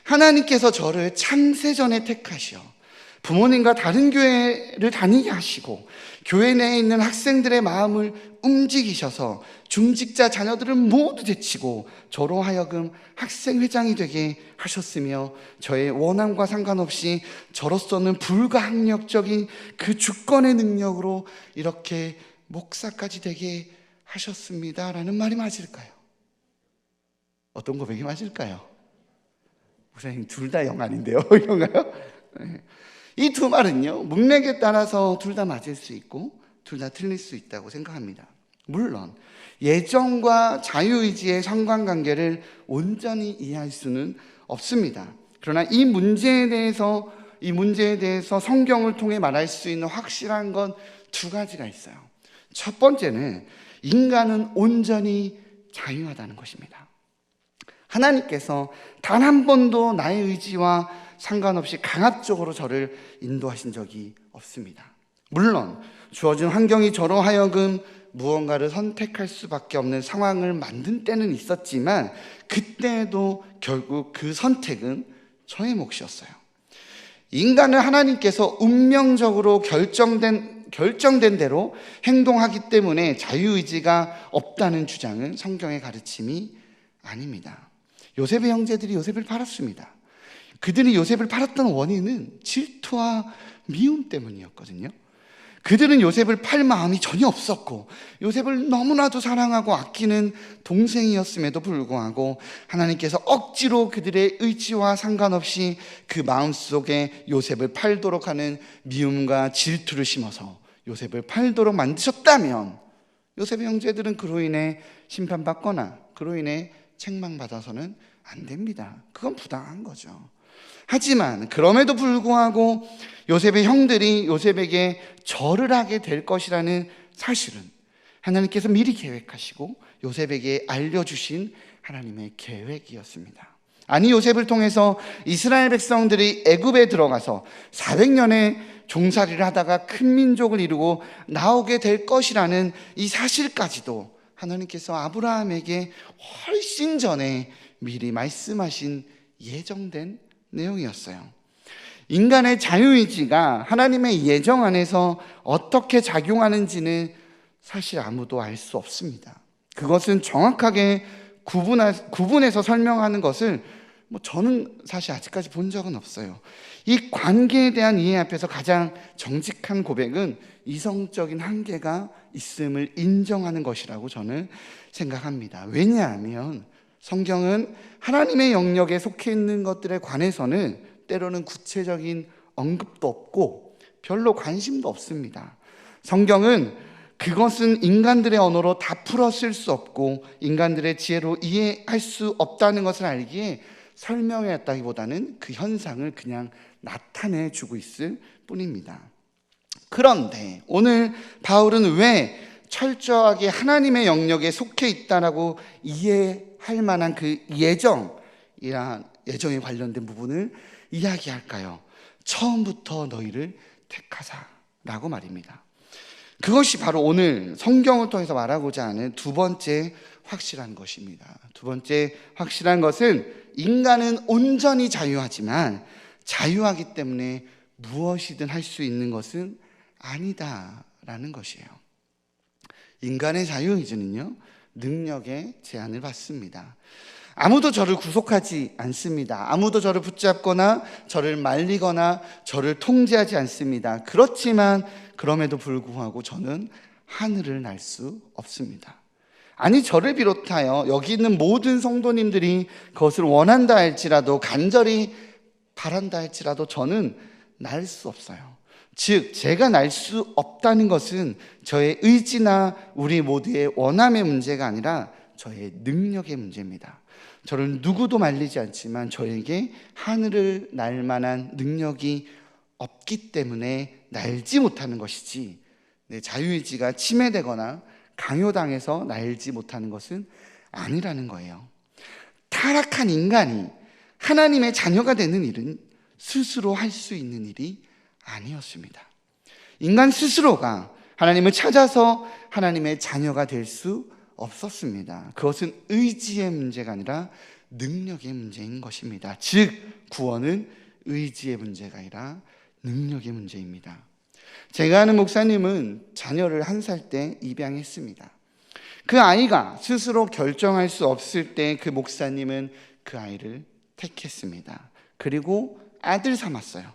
Speaker 3: 하나님께서 저를 창세전에 택하셔 부모님과 다른 교회를 다니게 하시고 교회 내에 있는 학생들의 마음을 움직이셔서 중직자 자녀들을 모두 제치고 저로 하여금 학생회장이 되게 하셨으며, 저의 원함과 상관없이 저로서는 불가항력적인 그 주권의 능력으로 이렇게 목사까지 되게 하셨습니다라는 말이 맞을까요? 어떤 고백이 맞을까요? 목사님 둘 다 영 아닌데요? 이런가요? 네. 이 두 말은요, 문맥에 따라서 둘 다 맞을 수 있고 둘 다 틀릴 수 있다고 생각합니다. 물론 예정과 자유의지의 상관관계를 온전히 이해할 수는 없습니다. 그러나 이 문제에 대해서 성경을 통해 말할 수 있는 확실한 건 두 가지가 있어요. 첫 번째는 인간은 온전히 자유하다는 것입니다. 하나님께서 단 한 번도 나의 의지와 상관없이 강압적으로 저를 인도하신 적이 없습니다. 물론 주어진 환경이 저로 하여금 무언가를 선택할 수밖에 없는 상황을 만든 때는 있었지만, 그때도 결국 그 선택은 저의 몫이었어요. 인간은 하나님께서 운명적으로 결정된 대로 행동하기 때문에 자유의지가 없다는 주장은 성경의 가르침이 아닙니다. 요셉의 형제들이 요셉을 팔았습니다. 그들이 요셉을 팔았던 원인은 질투와 미움 때문이었거든요. 그들은 요셉을 팔 마음이 전혀 없었고 요셉을 너무나도 사랑하고 아끼는 동생이었음에도 불구하고 하나님께서 억지로 그들의 의지와 상관없이 그 마음속에 요셉을 팔도록 하는 미움과 질투를 심어서 요셉을 팔도록 만드셨다면 요셉의 형제들은 그로 인해 심판받거나 그로 인해 책망받아서는 안 됩니다. 그건 부당한 거죠. 하지만 그럼에도 불구하고 요셉의 형들이 요셉에게 절을 하게 될 것이라는 사실은 하나님께서 미리 계획하시고 요셉에게 알려주신 하나님의 계획이었습니다. 아니, 요셉을 통해서 이스라엘 백성들이 애굽에 들어가서 400년의 종살이를 하다가 큰 민족을 이루고 나오게 될 것이라는 이 사실까지도 하나님께서 아브라함에게 훨씬 전에 미리 말씀하신 예정된 내용이었어요. 인간의 자유의지가 하나님의 예정 안에서 어떻게 작용하는지는 사실 아무도 알 수 없습니다. 그것은 정확하게 구분해서 설명하는 것을 저는 사실 아직까지 본 적은 없어요. 이 관계에 대한 이해 앞에서 가장 정직한 고백은 이성적인 한계가 있음을 인정하는 것이라고 저는 생각합니다. 왜냐하면 성경은 하나님의 영역에 속해 있는 것들에 관해서는 때로는 구체적인 언급도 없고 별로 관심도 없습니다. 성경은 그것은 인간들의 언어로 다 풀어 쓸 수 없고 인간들의 지혜로 이해할 수 없다는 것을 알기에 설명했다기보다는 그 현상을 그냥 나타내 주고 있을 뿐입니다. 그런데 오늘 바울은 왜 철저하게 하나님의 영역에 속해 있다라고 이해할 만한 그 예정에 관련된 부분을 이야기할까요? 처음부터 너희를 택하사라고 말입니다. 그것이 바로 오늘 성경을 통해서 말하고자 하는 두 번째 확실한 것입니다. 두 번째 확실한 것은 인간은 온전히 자유하지만 자유하기 때문에 무엇이든 할 수 있는 것은 아니다라는 것이에요. 인간의 자유의지는요, 능력의 제한을 받습니다. 아무도 저를 구속하지 않습니다. 아무도 저를 붙잡거나 저를 말리거나 저를 통제하지 않습니다. 그렇지만 그럼에도 불구하고 저는 하늘을 날 수 없습니다. 아니, 저를 비롯하여 여기 있는 모든 성도님들이 그것을 원한다 할지라도 간절히 바란다 할지라도 저는 날 수 없어요. 즉 제가 날 수 없다는 것은 저의 의지나 우리 모두의 원함의 문제가 아니라 저의 능력의 문제입니다. 저를 누구도 말리지 않지만 저에게 하늘을 날 만한 능력이 없기 때문에 날지 못하는 것이지, 내 자유의지가 침해되거나 강요당해서 날지 못하는 것은 아니라는 거예요. 타락한 인간이 하나님의 자녀가 되는 일은 스스로 할 수 있는 일이 아니었습니다. 인간 스스로가 하나님을 찾아서 하나님의 자녀가 될 수 없었습니다. 그것은 의지의 문제가 아니라 능력의 문제인 것입니다. 즉 구원은 의지의 문제가 아니라 능력의 문제입니다. 제가 아는 목사님은 자녀를 1살 때 입양했습니다. 그 아이가 스스로 결정할 수 없을 때 그 목사님은 그 아이를 택했습니다. 그리고 아들 삼았어요.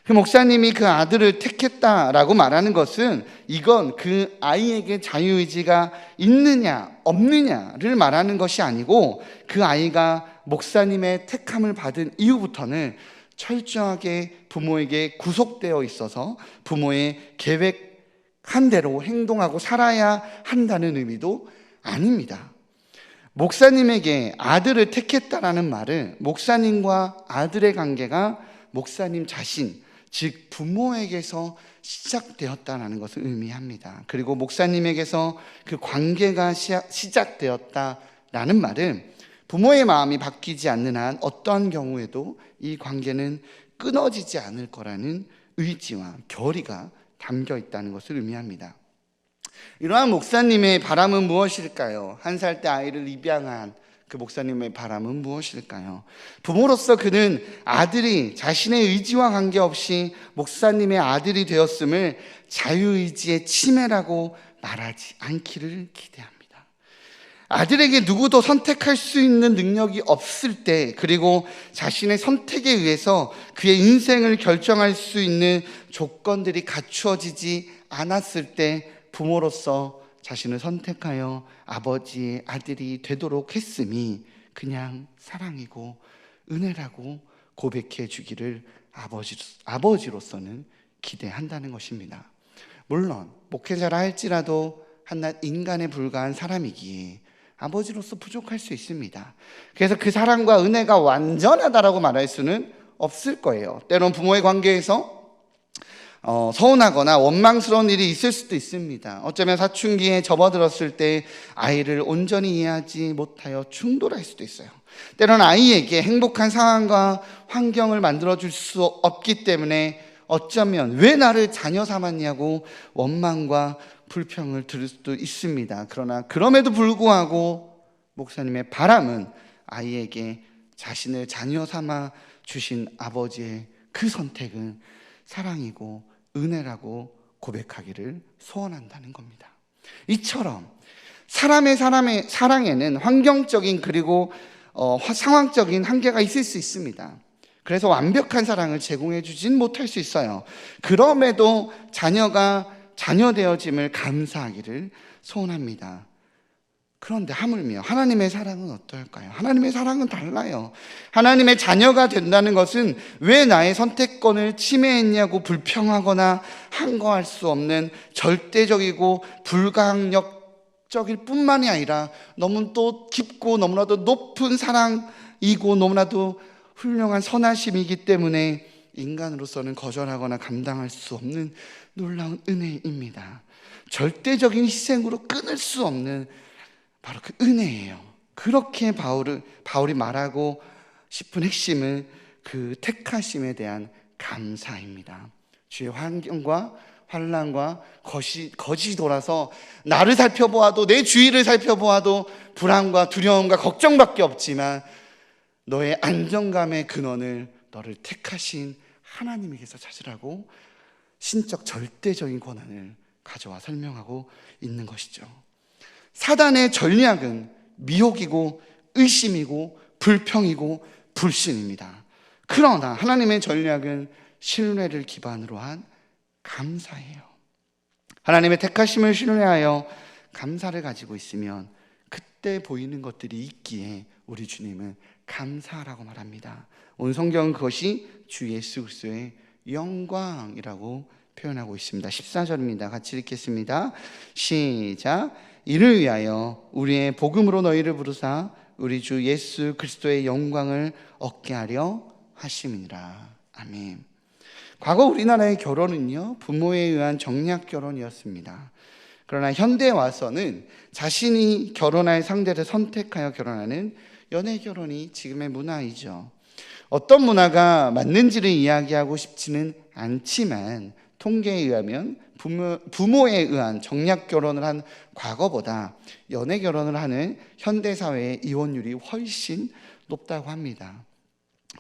Speaker 3: 그 목사님이 그 아들을 택했다라고 말하는 것은 이건 그 아이에게 자유의지가 있느냐 없느냐를 말하는 것이 아니고 그 아이가 목사님의 택함을 받은 이후부터는 철저하게 부모에게 구속되어 있어서 부모의 계획한 대로 행동하고 살아야 한다는 의미도 아닙니다. 목사님에게 아들을 택했다라는 말은 목사님과 아들의 관계가 목사님 자신, 즉 부모에게서 시작되었다는 것을 의미합니다. 그리고 목사님에게서 그 관계가 시작되었다라는 말은 부모의 마음이 바뀌지 않는 한 어떠한 경우에도 이 관계는 끊어지지 않을 거라는 의지와 결의가 담겨 있다는 것을 의미합니다. 이러한 목사님의 바람은 무엇일까요? 1살 때 아이를 입양한 그 목사님의 바람은 무엇일까요? 부모로서 그는 아들이 자신의 의지와 관계없이 목사님의 아들이 되었음을 자유의지의 침해라고 말하지 않기를 기대합니다. 아들에게 누구도 선택할 수 있는 능력이 없을 때, 그리고 자신의 선택에 의해서 그의 인생을 결정할 수 있는 조건들이 갖추어지지 않았을 때 부모로서 자신을 선택하여 아버지의 아들이 되도록 했음이 그냥 사랑이고 은혜라고 고백해 주기를 아버지로서는 기대한다는 것입니다. 물론 목회자라 할지라도 한낱 인간에 불과한 사람이기에 아버지로서 부족할 수 있습니다. 그래서 그 사랑과 은혜가 완전하다라고 말할 수는 없을 거예요. 때론 부모의 관계에서 서운하거나 원망스러운 일이 있을 수도 있습니다. 어쩌면 사춘기에 접어들었을 때 아이를 온전히 이해하지 못하여 충돌할 수도 있어요. 때로는 아이에게 행복한 상황과 환경을 만들어줄 수 없기 때문에 어쩌면 왜 나를 자녀 삼았냐고 원망과 불평을 들을 수도 있습니다. 그러나 그럼에도 불구하고 목사님의 바람은 아이에게 자신을 자녀 삼아 주신 아버지의 그 선택은 사랑이고 은혜라고 고백하기를 소원한다는 겁니다. 이처럼 사람의 사랑에는 환경적인 그리고 상황적인 한계가 있을 수 있습니다. 그래서 완벽한 사랑을 제공해 주진 못할 수 있어요. 그럼에도 자녀가 자녀 되어짐을 감사하기를 소원합니다. 그런데 하물며 하나님의 사랑은 어떨까요? 하나님의 사랑은 달라요. 하나님의 자녀가 된다는 것은 왜 나의 선택권을 침해했냐고 불평하거나 항거할 수 없는 절대적이고 불가항력적일 뿐만이 아니라 너무 또 깊고 너무나도 높은 사랑이고 너무나도 훌륭한 선하심이기 때문에 인간으로서는 거절하거나 감당할 수 없는 놀라운 은혜입니다. 절대적인 희생으로 끊을 수 없는 바로 그 은혜예요. 그렇게 바울이 말하고 싶은 핵심은 그 택하심에 대한 감사입니다. 주의 환경과 환난과 거짓이 돌아서 나를 살펴보아도 내 주위를 살펴보아도 불안과 두려움과 걱정밖에 없지만 너의 안정감의 근원을 너를 택하신 하나님에게서 찾으라고 신적 절대적인 권한을 가져와 설명하고 있는 것이죠. 사단의 전략은 미혹이고 의심이고 불평이고 불신입니다. 그러나 하나님의 전략은 신뢰를 기반으로 한 감사예요. 하나님의 택하심을 신뢰하여 감사를 가지고 있으면 그때 보이는 것들이 있기에 우리 주님은 감사라고 말합니다. 오늘 성경은 그것이 주 예수 그리스도의 영광이라고 표현하고 있습니다. 14절입니다. 같이 읽겠습니다. 시작. 이를 위하여 우리의 복음으로 너희를 부르사 우리 주 예수 그리스도의 영광을 얻게 하려 하심이니라. 아멘. 과거 우리나라의 결혼은요, 부모에 의한 정략 결혼이었습니다. 그러나 현대에 와서는 자신이 결혼할 상대를 선택하여 결혼하는 연애 결혼이 지금의 문화이죠. 어떤 문화가 맞는지를 이야기하고 싶지는 않지만 통계에 의하면 부모에 의한 정략 결혼을 한 과거보다 연애 결혼을 하는 현대 사회의 이혼율이 훨씬 높다고 합니다.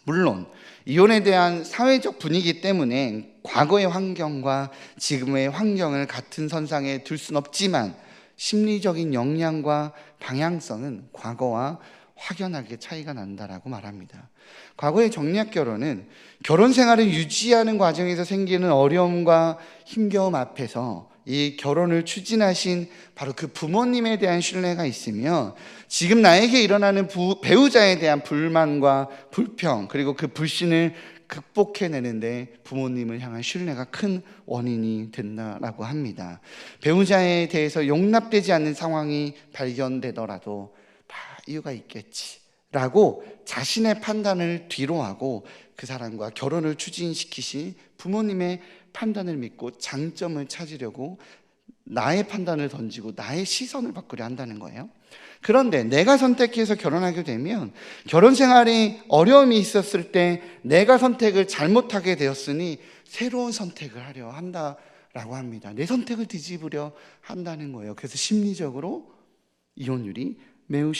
Speaker 3: 물론 이혼에 대한 사회적 분위기 때문에 과거의 환경과 지금의 환경을 같은 선상에 둘 수는 없지만 심리적인 역량과 방향성은 과거와 확연하게 차이가 난다라고 말합니다. 과거의 정략 결혼은 결혼 생활을 유지하는 과정에서 생기는 어려움과 힘겨움 앞에서 이 결혼을 추진하신 바로 그 부모님에 대한 신뢰가 있으며 지금 나에게 일어나는 배우자에 대한 불만과 불평 그리고 그 불신을 극복해내는데 부모님을 향한 신뢰가 큰 원인이 된다라고 합니다. 배우자에 대해서 용납되지 않는 상황이 발견되더라도 다 이유가 있겠지라고 자신의 판단을 뒤로하고 그 사람과 결혼을 추진시키신 부모님의 판단을 믿고 장점을 찾으려고 나의 판단을 던지고 나의 시선을 바꾸려 한다는 거예요. 그런데 내가 선택해서 결혼하게 되면 결혼 생활에 어려움이 있었을 때 내가 선택을 잘못하게 되었으니 새로운 선택을 하려 한다라고 합니다. 내 선택을 뒤집으려 한다는 거예요. 그래서 심리적으로 이혼율이 매우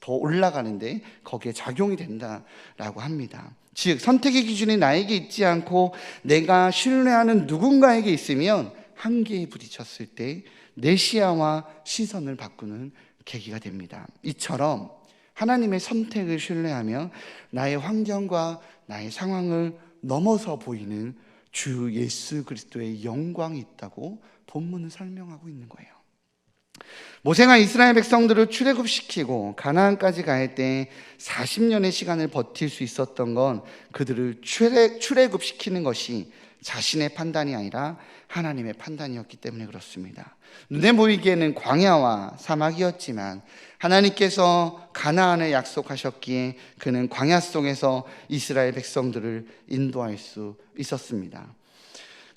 Speaker 3: 더 올라가는데 거기에 작용이 된다라고 합니다. 즉 선택의 기준이 나에게 있지 않고 내가 신뢰하는 누군가에게 있으면 한계에 부딪혔을 때 내 시야와 시선을 바꾸는 계기가 됩니다. 이처럼 하나님의 선택을 신뢰하며 나의 환경과 나의 상황을 넘어서 보이는 주 예수 그리스도의 영광이 있다고 본문은 설명하고 있는 거예요. 모세가 이스라엘 백성들을 출애굽시키고 가나안까지 갈 때 40년의 시간을 버틸 수 있었던 건 그들을 출애굽시키는 것이 자신의 판단이 아니라 하나님의 판단이었기 때문에 그렇습니다. 눈에 보이기에는 광야와 사막이었지만 하나님께서 가나안을 약속하셨기에 그는 광야 속에서 이스라엘 백성들을 인도할 수 있었습니다.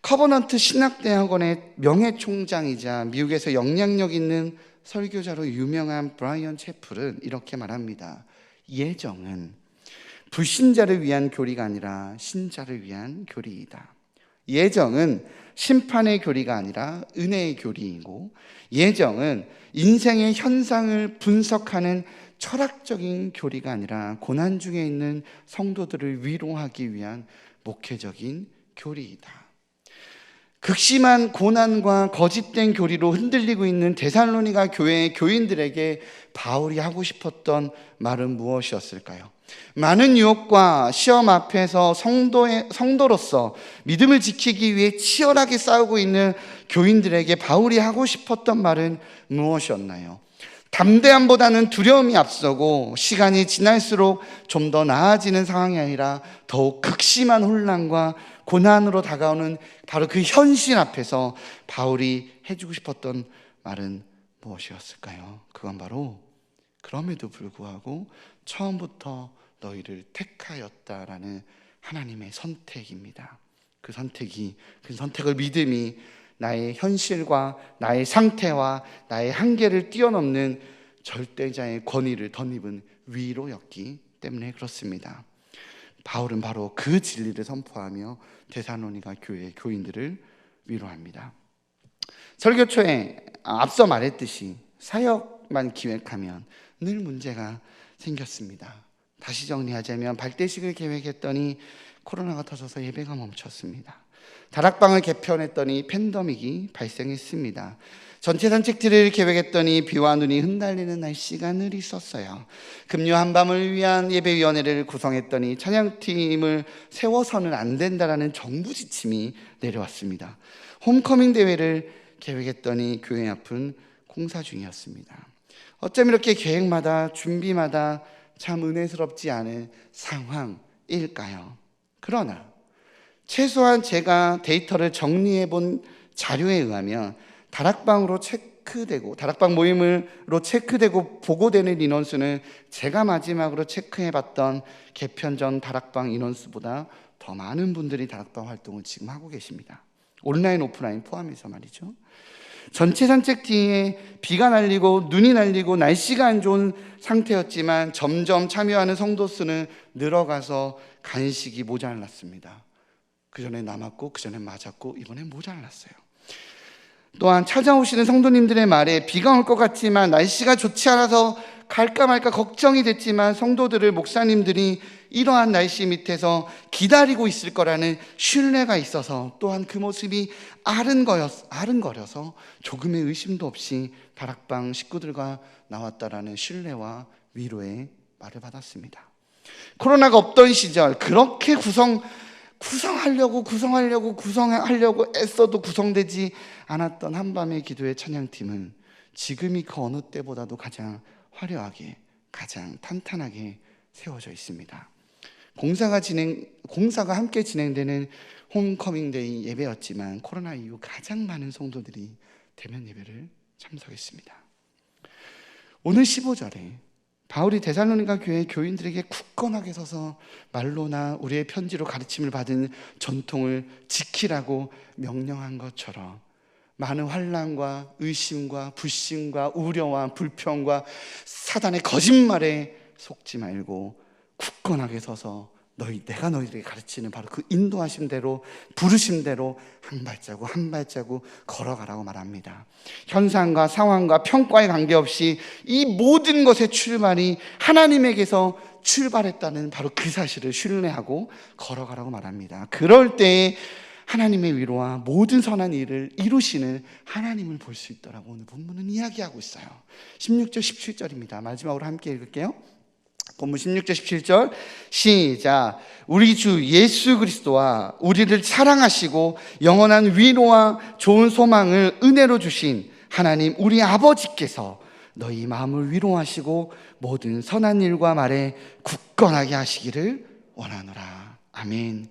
Speaker 3: 커버넌트 신학대학원의 명예총장이자 미국에서 영향력 있는 설교자로 유명한 브라이언 채플은 이렇게 말합니다. 예정은 불신자를 위한 교리가 아니라 신자를 위한 교리이다. 예정은 심판의 교리가 아니라 은혜의 교리이고, 예정은 인생의 현상을 분석하는 철학적인 교리가 아니라 고난 중에 있는 성도들을 위로하기 위한 목회적인 교리이다. 극심한 고난과 거짓된 교리로 흔들리고 있는 데살로니가 교회의 교인들에게 바울이 하고 싶었던 말은 무엇이었을까요? 많은 유혹과 시험 앞에서 성도로서 믿음을 지키기 위해 치열하게 싸우고 있는 교인들에게 바울이 하고 싶었던 말은 무엇이었나요? 담대함보다는 두려움이 앞서고 시간이 지날수록 좀 더 나아지는 상황이 아니라 더욱 극심한 혼란과 고난으로 다가오는 바로 그 현실 앞에서 바울이 해주고 싶었던 말은 무엇이었을까요? 그건 바로 그럼에도 불구하고 처음부터 너희를 택하였다라는 하나님의 선택입니다. 그 선택을 믿음이 나의 현실과 나의 상태와 나의 한계를 뛰어넘는 절대자의 권위를 덧입은 위로였기 때문에 그렇습니다. 바울은 바로 그 진리를 선포하며 데살로니가 교회의 교인들을 위로합니다. 설교 초에 앞서 말했듯이 사역만 기획하면 늘 문제가 생겼습니다. 다시 정리하자면 발대식을 계획했더니 코로나가 터져서 예배가 멈췄습니다. 다락방을 개편했더니 팬데믹이 발생했습니다. 전체 산책들을 계획했더니 비와 눈이 흩날리는 날씨가 늘 있었어요. 금요 한밤을 위한 예배위원회를 구성했더니 찬양팀을 세워서는 안 된다라는 정부 지침이 내려왔습니다. 홈커밍 대회를 계획했더니 교회 앞은 공사 중이었습니다. 어쩜 이렇게 계획마다 준비마다 참 은혜스럽지 않은 상황일까요? 그러나 최소한 제가 데이터를 정리해 본 자료에 의하면 다락방 모임으로 체크되고 보고되는 인원수는 제가 마지막으로 체크해 봤던 개편 전 다락방 인원수보다 더 많은 분들이 다락방 활동을 지금 하고 계십니다. 온라인 오프라인 포함해서 말이죠. 전체 산책 뒤에 비가 날리고 눈이 날리고 날씨가 안 좋은 상태였지만 점점 참여하는 성도 수는 늘어가서 간식이 모자랐습니다. 그전에 남았고 그전에 맞았고 이번엔 모자랐어요. 또한 찾아오시는 성도님들의 말에 비가 올 것 같지만 날씨가 좋지 않아서 갈까 말까 걱정이 됐지만 성도들을 목사님들이 이러한 날씨 밑에서 기다리고 있을 거라는 신뢰가 있어서 또한 그 모습이 아른거려서 조금의 의심도 없이 다락방 식구들과 나왔다라는 신뢰와 위로의 말을 받았습니다. 코로나가 없던 시절 그렇게 구성하려고 애써도 구성되지 않았던 한밤의 기도의 찬양팀은 지금이 그 어느 때보다도 가장 화려하게, 가장 탄탄하게 세워져 있습니다. 공사가 함께 진행되는 홈커밍데이 예배였지만 코로나 이후 가장 많은 성도들이 대면 예배를 참석했습니다. 오늘 15절에 바울이 데살로니가 교회 교인들에게 굳건하게 서서 말로나 우리의 편지로 가르침을 받은 전통을 지키라고 명령한 것처럼 많은 환난과 의심과 불신과 우려와 불평과 사단의 거짓말에 속지 말고 굳건하게 서서 내가 너희들에게 가르치는 바로 그 인도하심대로 부르심대로 한 발자국 걸어가라고 말합니다. 현상과 상황과 평가에 관계없이 이 모든 것의 출발이 하나님에게서 출발했다는 바로 그 사실을 신뢰하고 걸어가라고 말합니다. 그럴 때에 하나님의 위로와 모든 선한 일을 이루시는 하나님을 볼 수 있더라고 오늘 본문은 이야기하고 있어요. 16절 17절입니다. 마지막으로 함께 읽을게요. 본문 16절 17절 시작. 우리 주 예수 그리스도와 우리를 사랑하시고 영원한 위로와 좋은 소망을 은혜로 주신 하나님 우리 아버지께서 너희 마음을 위로하시고 모든 선한 일과 말에 굳건하게 하시기를 원하노라. 아멘.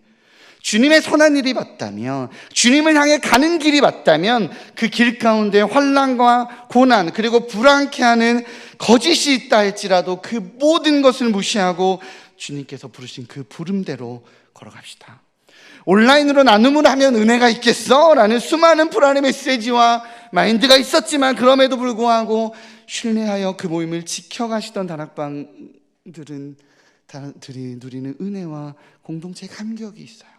Speaker 3: 주님의 선한 일이 맞다면, 주님을 향해 가는 길이 맞다면 그 길 가운데 환난과 고난 그리고 불안케 하는 거짓이 있다 할지라도 그 모든 것을 무시하고 주님께서 부르신 그 부름대로 걸어갑시다. 온라인으로 나눔을 하면 은혜가 있겠어? 라는 수많은 불안의 메시지와 마인드가 있었지만 그럼에도 불구하고 신뢰하여 그 모임을 지켜가시던 다락방들이 누리는 은혜와 공동체 감격이 있어요.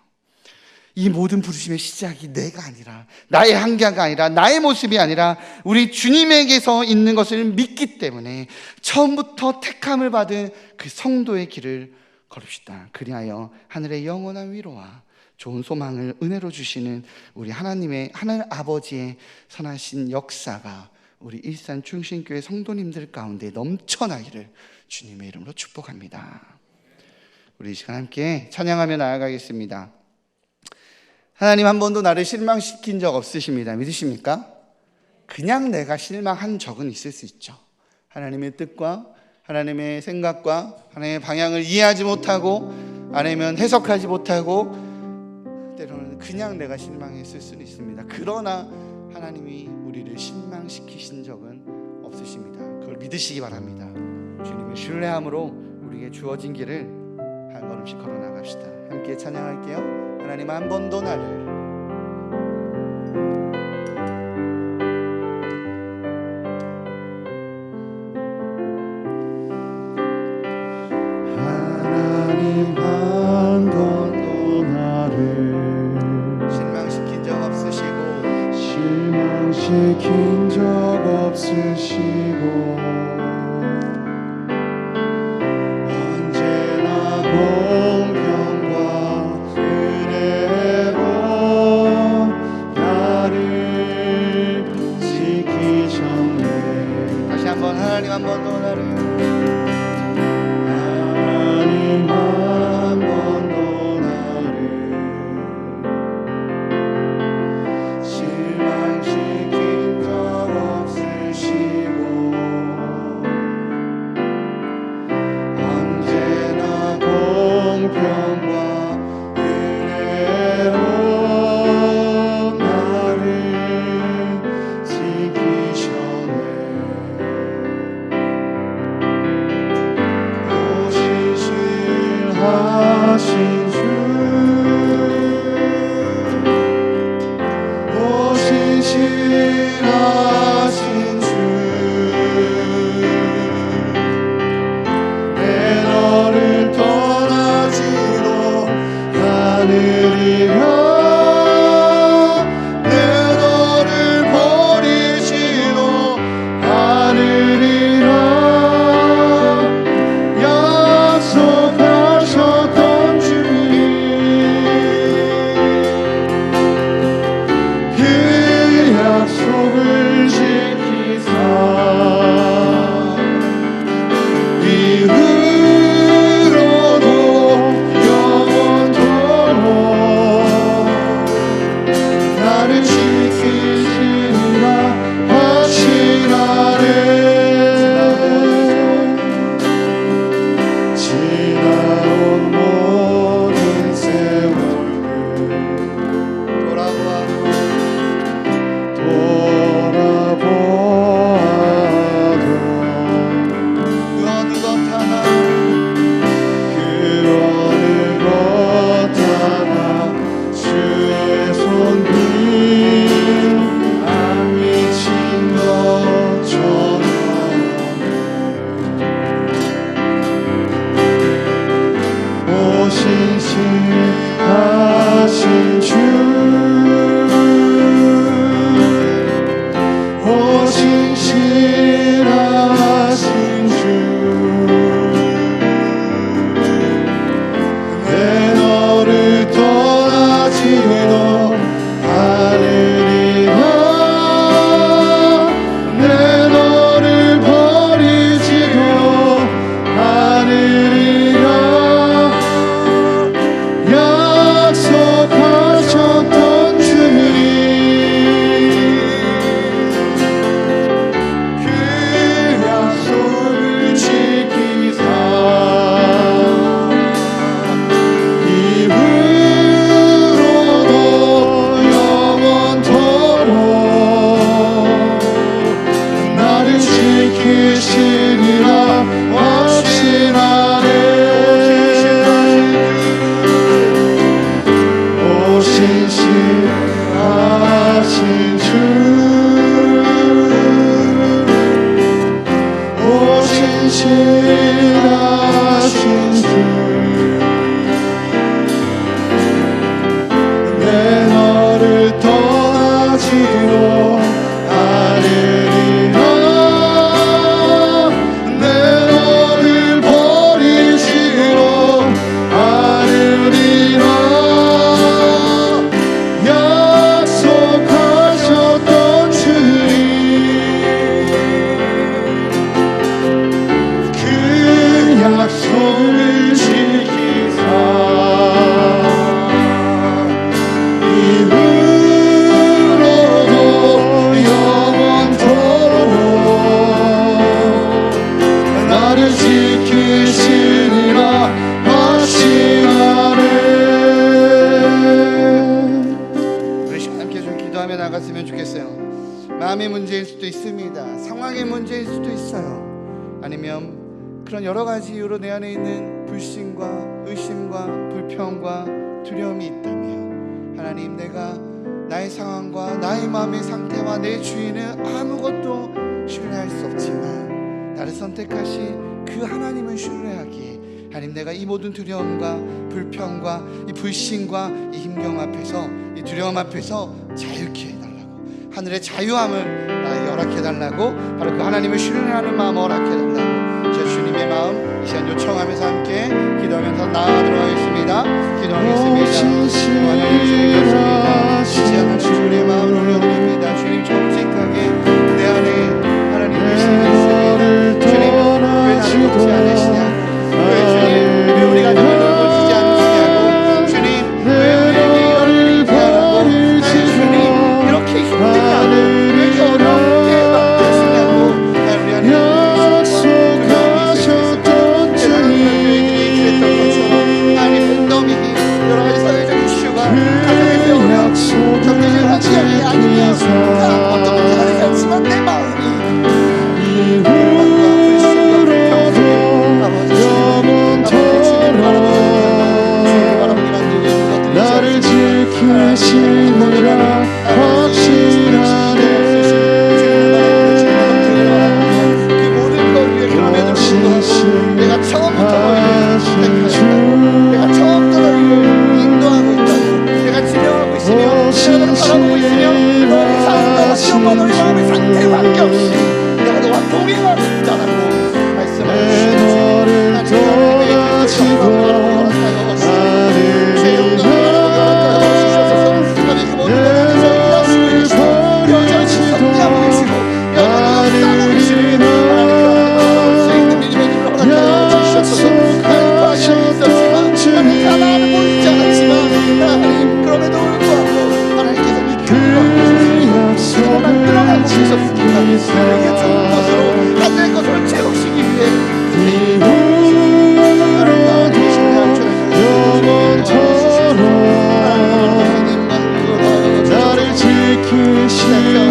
Speaker 3: 이 모든 부르심의 시작이 내가 아니라, 나의 한계가 아니라, 나의 모습이 아니라 우리 주님에게서 있는 것을 믿기 때문에 처음부터 택함을 받은 그 성도의 길을 걸읍시다. 그리하여 하늘의 영원한 위로와 좋은 소망을 은혜로 주시는 우리 하나님의, 하늘 아버지의 선하신 역사가 우리 일산 충신교회 성도님들 가운데 넘쳐나기를 주님의 이름으로 축복합니다. 우리 이 시간 함께 찬양하며 나아가겠습니다. 하나님 한 번도 나를 실망시킨 적 없으십니다. 믿으십니까? 그냥 내가 실망한 적은 있을 수 있죠. 하나님의 뜻과 하나님의 생각과 하나님의 방향을 이해하지 못하고, 아니면 해석하지 못하고, 때로는 그냥 내가 실망했을 수는 있습니다. 그러나 하나님이 우리를 실망시키신 적은 없으십니다. 그걸 믿으시기 바랍니다. 주님의 신뢰함으로 우리에게 주어진 길을 한 걸음씩 걸어 나갑시다. 함께 찬양할게요. 하나님 한 번도 나를
Speaker 2: 하나님 한 번도 나를
Speaker 3: 실망시킨 적 없으시고
Speaker 2: 실망시킨 적 없으시고 언제나 공평과 은혜로 나를 지키셨네.
Speaker 3: 다시 한번 하나님 한 번도 나를
Speaker 2: 하나님 한 번도 나를 실망시킨 적 없으시고 언제나 공평과 은혜로 나를 지키셨네. 오신실하신 주 오신실하신 주 내 너를 떠나지도 않으리라 내 너를 버리지도 않으리라 약속하셨던 주님 신실하신 주 오 신실하신 주 내 너를 떠나지도 않으리라 내 너를 버리지도 않으리라 약속하셨던 주님 그 약속을 지키사 이후로도 영원토록 나를 지키시리라 하시나네.
Speaker 3: 우리 시간 함께 좀 기도하며 나갔으면 좋겠어요. 마음의 문제일 수도 있습니다. 상황의 문제일 수도 있어요. 아니면 그런 여러 가지 이유로 내 안에 있는 불신과 의심과 불평과 두려움이 있다면 하나님 내가 나의 상황과 나의 마음의 상태와 내 주인은 아무것도 신뢰할 수 없지만 나를 선택하신 그 하나님을 신뢰하기에 하나님 내가 이 모든 두려움과 불평과 이 불신과 이 힘겨움 앞에서 이 두려움 앞에서 자유케 해달라고 하늘의 자유함을 나에게 허락해달라고 바로 그 하나님을 신뢰하는 마음 허락해달라고 제 주님의 마음 이 시간 요청하면서 함께 기도하면서 나아가도록 하겠습니다. 기도하겠습니다. 시간 주님의 마음을 올려드립니다. 주님 정직하게 내 안에 하나님의 신이 있습니다. 주님 왜 나를 돕지 않으시냐 왜 주님 왜 우리가 너를 돌보지 않으시냐고 주님 왜 우리에게 이런 일이 있냐고 주님 이렇게 힘들냐고 왜 이렇게 어렵게 만드시냐고 우리 안에 약속하셨던 주님 그랬던 것처럼 하나님 팬데믹이 여러 가지 사회적 이슈가 가정에서 어려운 경제적 환경이 아니면 어떤 문제가 되지 않지만 내 마음이
Speaker 2: 나를 지키시느라 확신하네.
Speaker 3: 그 모든 걸 위해 그럼에도 불구하고 내가 처음부터 너희를 택하였다. 내가 처음부터 너희를 인도하고 있다고. 내가 지명하고 있으며 내가 너를 바라보고 있으며 너희 사랑과 시험과 너희 마음의 상태에 관계없이 내가 너와 동행하고 있다라고 말씀하시고
Speaker 2: 너를 떠나지도
Speaker 3: 우리에게 좋은 것으로 하늘 것을 채우시기 위해
Speaker 2: 영원토록 나를 지키시리라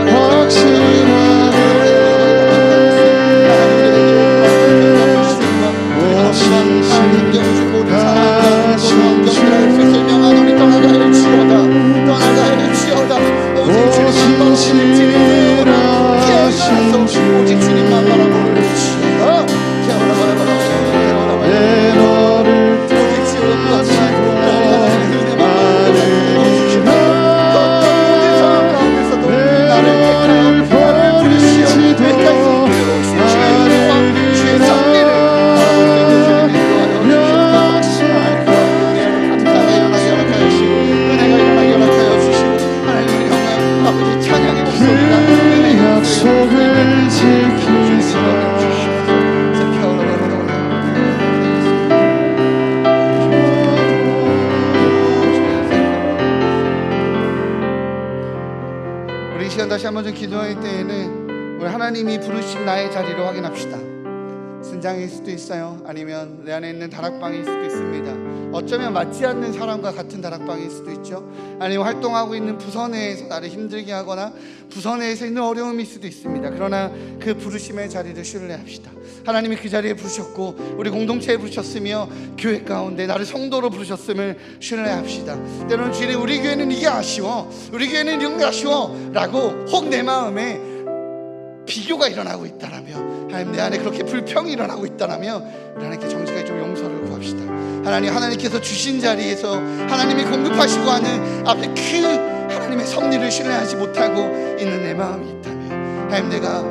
Speaker 2: 확신하네.
Speaker 3: 오직 주님만 바라보는 내 너를 오직 지원과 나를 택하여 부르시어 내까지 혹시 주의 은혜와 주의 섭리를 은혜가 일어나게 허락하여 주시고 하나님의 영광 아버지 찬양의 목소리가 은혜의
Speaker 2: 약속을 지키사 우리 이 시간 다시 한번 좀 기도할 때에는 우리 하나님이 부르신 나의 자리를 확인합시다. 순장일 수도 있어요. 아니면 내 안에 있는 다락방일 수도 있습니다.
Speaker 3: 어쩌면 맞지 않는 사람과 같은 다락방일 수도 있죠. 아니면 활동하고 있는 부서 내에서 나를 힘들게 하거나 부서 내에서 있는 어려움일 수도 있습니다. 그러나 그 부르심의 자리를 신뢰합시다. 하나님이 그 자리에 부르셨고 우리 공동체에 부르셨으며 교회 가운데 나를 성도로 부르셨음을 신뢰합시다. 때로는 주님, 우리 교회는 이게 아쉬워, 우리 교회는 이런 게 아쉬워 라고 혹 내 마음에 비교가 일어나고 있다라면, 하나님 내 안에 그렇게 불평이 일어나고 있다라면 하나님께 정직하게 좀 용서를 구합시다. 하나님께서 주신 자리에서 하나님이 공급하시고 하는 앞에 그 하나님의 섭리를 신뢰하지 못하고 있는 내 마음이 있다면, 하나님 내가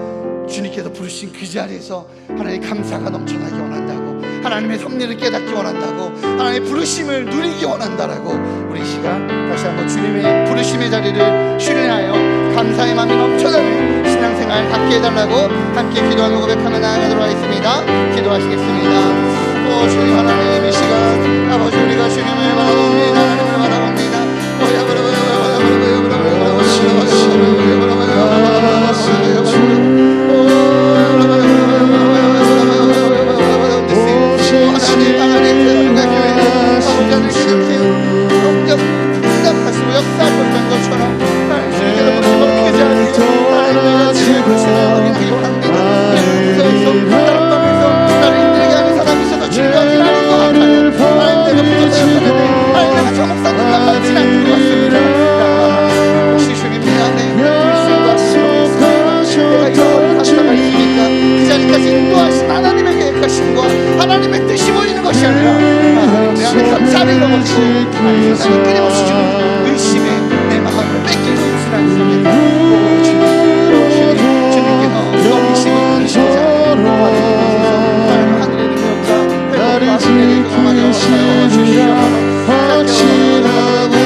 Speaker 3: 주님께서 부르신 그 자리에서 하나님 감사가 넘쳐나기 원한다고, 하나님의 섭리를 깨닫기 원한다고, 하나님의 부르심을 누리기 원한다라고 우리 시간 다시 한번 주님의 부르심의 자리를 신뢰하여 감사의 마음이 넘쳐나는 신앙생활 갖게 해달라고 함께 기도하며 고백하며 나아가도록 하겠습니다. 기도하시겠습니다. 주님 하나님, 이 시간 아버지 우리가 주님을 바라봅니다. 하나님을 바라봅니다. 하나님의 뜻이 보이는 것이 아니라 내 안에 감사를 잃어버리고 하나님 끊임없이 주는 의심에 내 마음을 뺏기고 있지 않습니까? 주님께서 너희 힘을 부르시자 하늘의 능력과 나를 지키시리라 확신하네.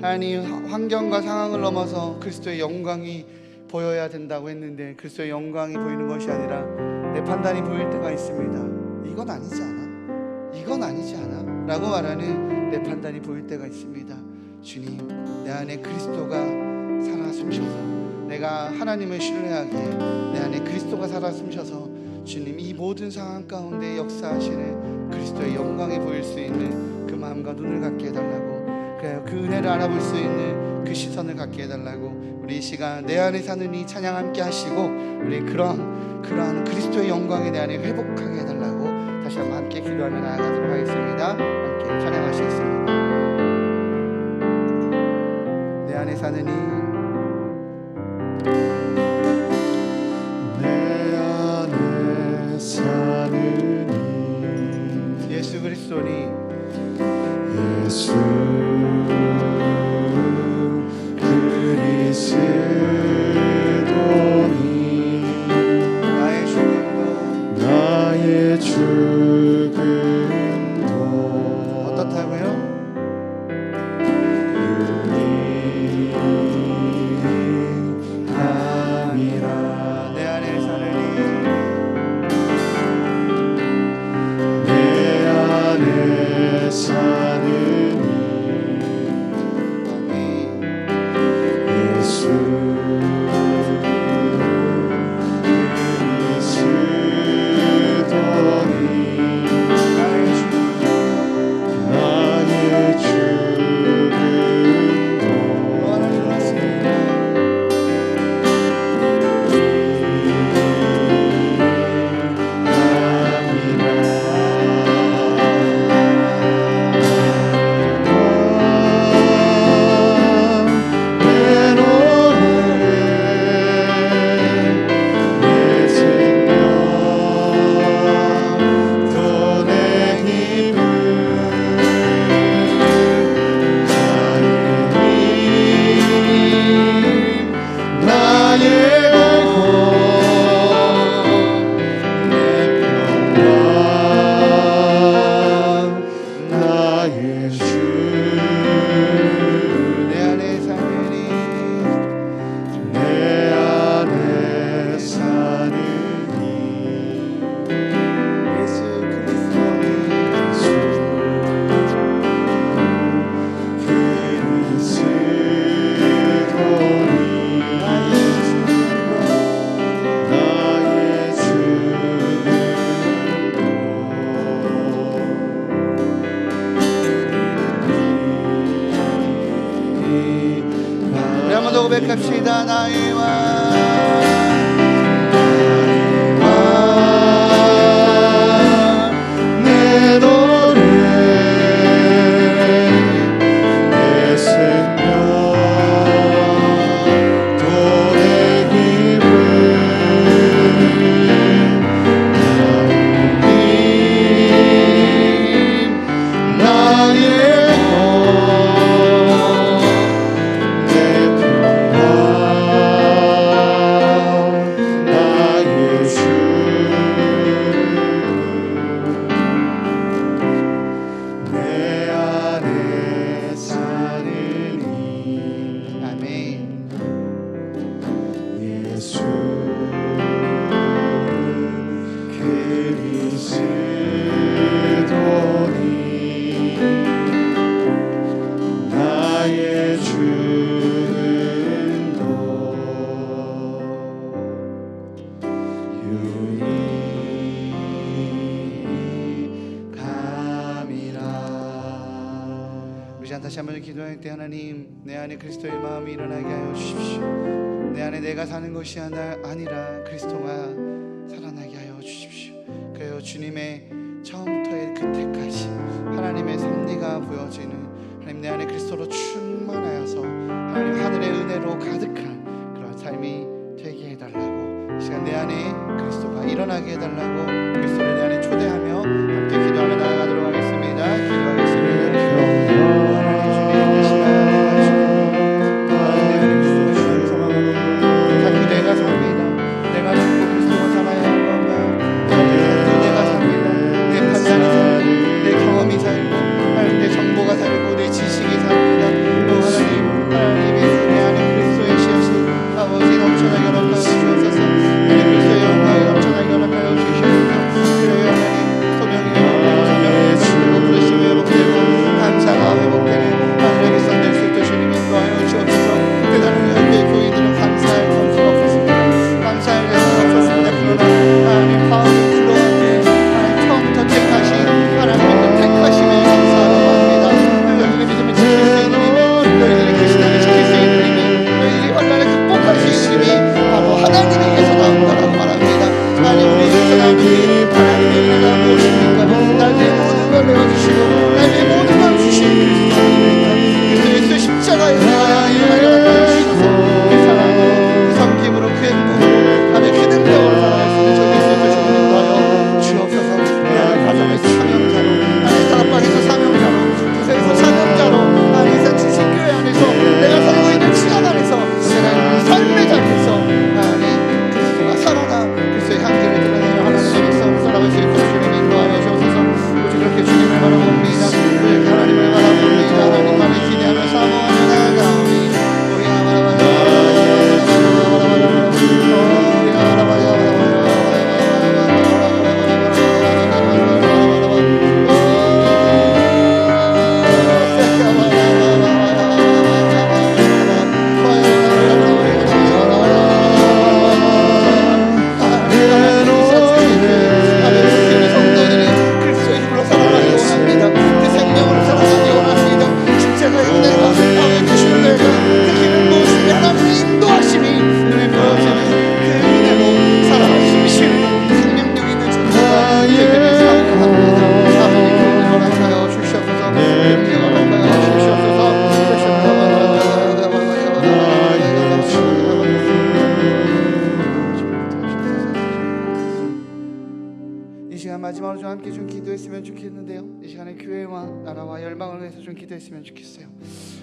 Speaker 3: 하나님, 환경과 상황을 넘어서 그리스도의 영광이 보여야 된다고 했는데 그리스도의 영광이 보이는 것이 아니라 내 판단이 보일 때가 있습니다. 이건 아니지 않아? 이건 아니지 않아? 라고 말하는 내 판단이 보일 때가 있습니다. 주님, 내 안에 그리스도가 살아 숨셔서 내가 하나님을 신뢰하기에 내 안에 그리스도가 살아 숨셔서 주님 이 모든 상황 가운데 역사하시는 그리스도의 영광이 보일 수 있는 그 마음과 눈을 갖게 해달라고, 그래요. 그 은혜를 알아볼 수 있는 그 시선을 갖게 해달라고 우리 이 시간 내 안에 사는 이 찬양 함께 하시고 우리 그러한 그리스도의 영광이 내 안에 회복하게 해달라고 다시 한번 함께 기도하며 나아가도록 하겠습니다. 함께 찬양하시겠습니다. 내 안에 사는 이 예수 그리스도니
Speaker 2: 예수 그리스도니 나의 죽음도
Speaker 3: 어떻다고요?
Speaker 2: 유익함이라.
Speaker 3: 내 안에 사느니
Speaker 2: 내 안에 사느니
Speaker 3: 고백합시다. 나의 왕 내 노래 내 생명 또 내 기쁨 하나님 나의 내 평화 나의 주 내 안에 사느니 아멘. 예수 그리스도니 나의 주도 유익함이라. 우리 자 다시 한번 기도할 때 하나님 내 안에 그리스도의 마음이 일어나게 하여 주십시오. 내 안에 내가 사는 것이 아니라 그리스도가 살아나게 하여 주십시오. 그래요 주님의 처음부터의 끝에까지 하나님의 섭리가 보여지는 하나님 내 안에 그리스도로 충만하여서 하나님 하늘의 은혜로 가득한 그런 삶이 되게 해달라고 이 시간 내 안에 그리스도가 일어나게 해달라고 그리스도를 내 안에 초대하며 함께 기도하며 나아가도록 하겠습니다. 기도하겠습니다. 하나님 주님 이 시간 자꾸 내가 삽니다. 내가 죽고 그리스도가 살아야 하고 내가 삽니다. 내 판단이 살고 내 경험이 살고 하나님 내 정보가 살고 내 지식이 삽니다. 하나님의 내 안에 그리스도의 씨앗이 아버지 넘쳐나게 허락하여 주옵소서. 하나님 그리스도의 영광이 넘쳐나게 허락하여 주시옵소서. 그래요 하나님 소명이 회복되고 부르심이 회복되고 감사가 회복되는 하나님의 성될 수 있도록 주님 인도하여 주옵소서. 대단한 현대 교인들은 감사할 성수가 없었습니다. 감사할 성수가 없었습니다. 그러나 하나님 마음이 불러왔네. 하나님 처음부터 택하신 하나님의 그 택하심에 감사하라고 합니다. 너희들의 믿음을 지킬 수 있는 힘이 너희들의 그 신앙을 지킬 수 있는 힘이 너희들이 환난을 극복할 수 있는 힘이 바로 하나님에게서 나온다라고 말합니다. 하나님 우리에게서 나오는 그 하나님의 은혜가 무엇입니까? 나의 모든 걸 내어주시고 나의 모든 걸 주신 그리스도입니다. 그래서 예수의 십자가의 은혜가 일어나게 주셔서 그 사랑으로 그 섬김으로 그 행복으로 하나님 그 능력으로 살아갈 수 있는 저 그리스도의 주님 인도하여 주옵소서. 내 안에 가정에서 사명자로 나의 다락방에서 사명자로 부서에서 사명자로 나의 지식교회 안에서 내가 살고 있는 시간 안에서 내가 있는 삶의 자리에서 하나님 그리스도가 살아나 그리스도의 향기를 드러내며 하나님의 백성으로 살아갈 수 있도록 주님 인도하여 주옵소서. 오직 그렇게 주님을 바라봅니다. 그렇게 하나님을 바라봅니다. 하나님만을 기대하며 사모하며 나아가오니 우리가 마지막으로 좀 함께 좀 기도했으면 좋겠는데요. 이 시간에 교회와 나라와 열방을 위해서 좀 기도했으면 좋겠어요.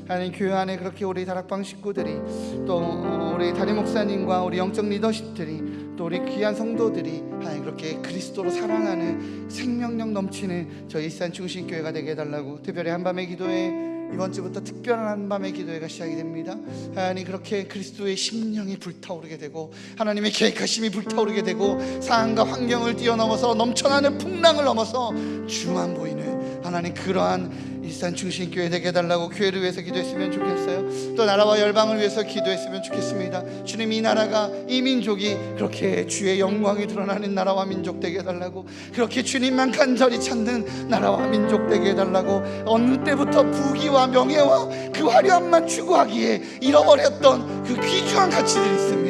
Speaker 3: 하나님 교회 안에 그렇게 우리 다락방 식구들이 또 우리 담임 목사님과 우리 영적 리더십들이 또 우리 귀한 성도들이 하나님 그렇게 그리스도로 사랑하는 생명력 넘치는 저희 일산 중심교회가 되게 해달라고 특별히 한밤의 기도에 이번 주부터 특별한 한밤의 기도회가 시작이 됩니다. 하나님 그렇게 그리스도의 심령이 불타오르게 되고 하나님의 계획하심이 불타오르게 되고 상황과 환경을 뛰어넘어서 넘쳐나는 풍랑을 넘어서 주만 보이는 하나님 그러한 일산 중심교회 되게 해달라고 교회를 위해서 기도했으면 좋겠어요. 또 나라와 열방을 위해서 기도했으면 좋겠습니다. 주님, 이 나라가, 이 민족이 그렇게 주의 영광이 드러나는 나라와 민족 되게 해달라고, 그렇게 주님만 간절히 찾는 나라와 민족 되게 해달라고, 어느 때부터 부귀와 명예와 그 화려함만 추구하기에 잃어버렸던 그 귀중한 가치들이 있습니다.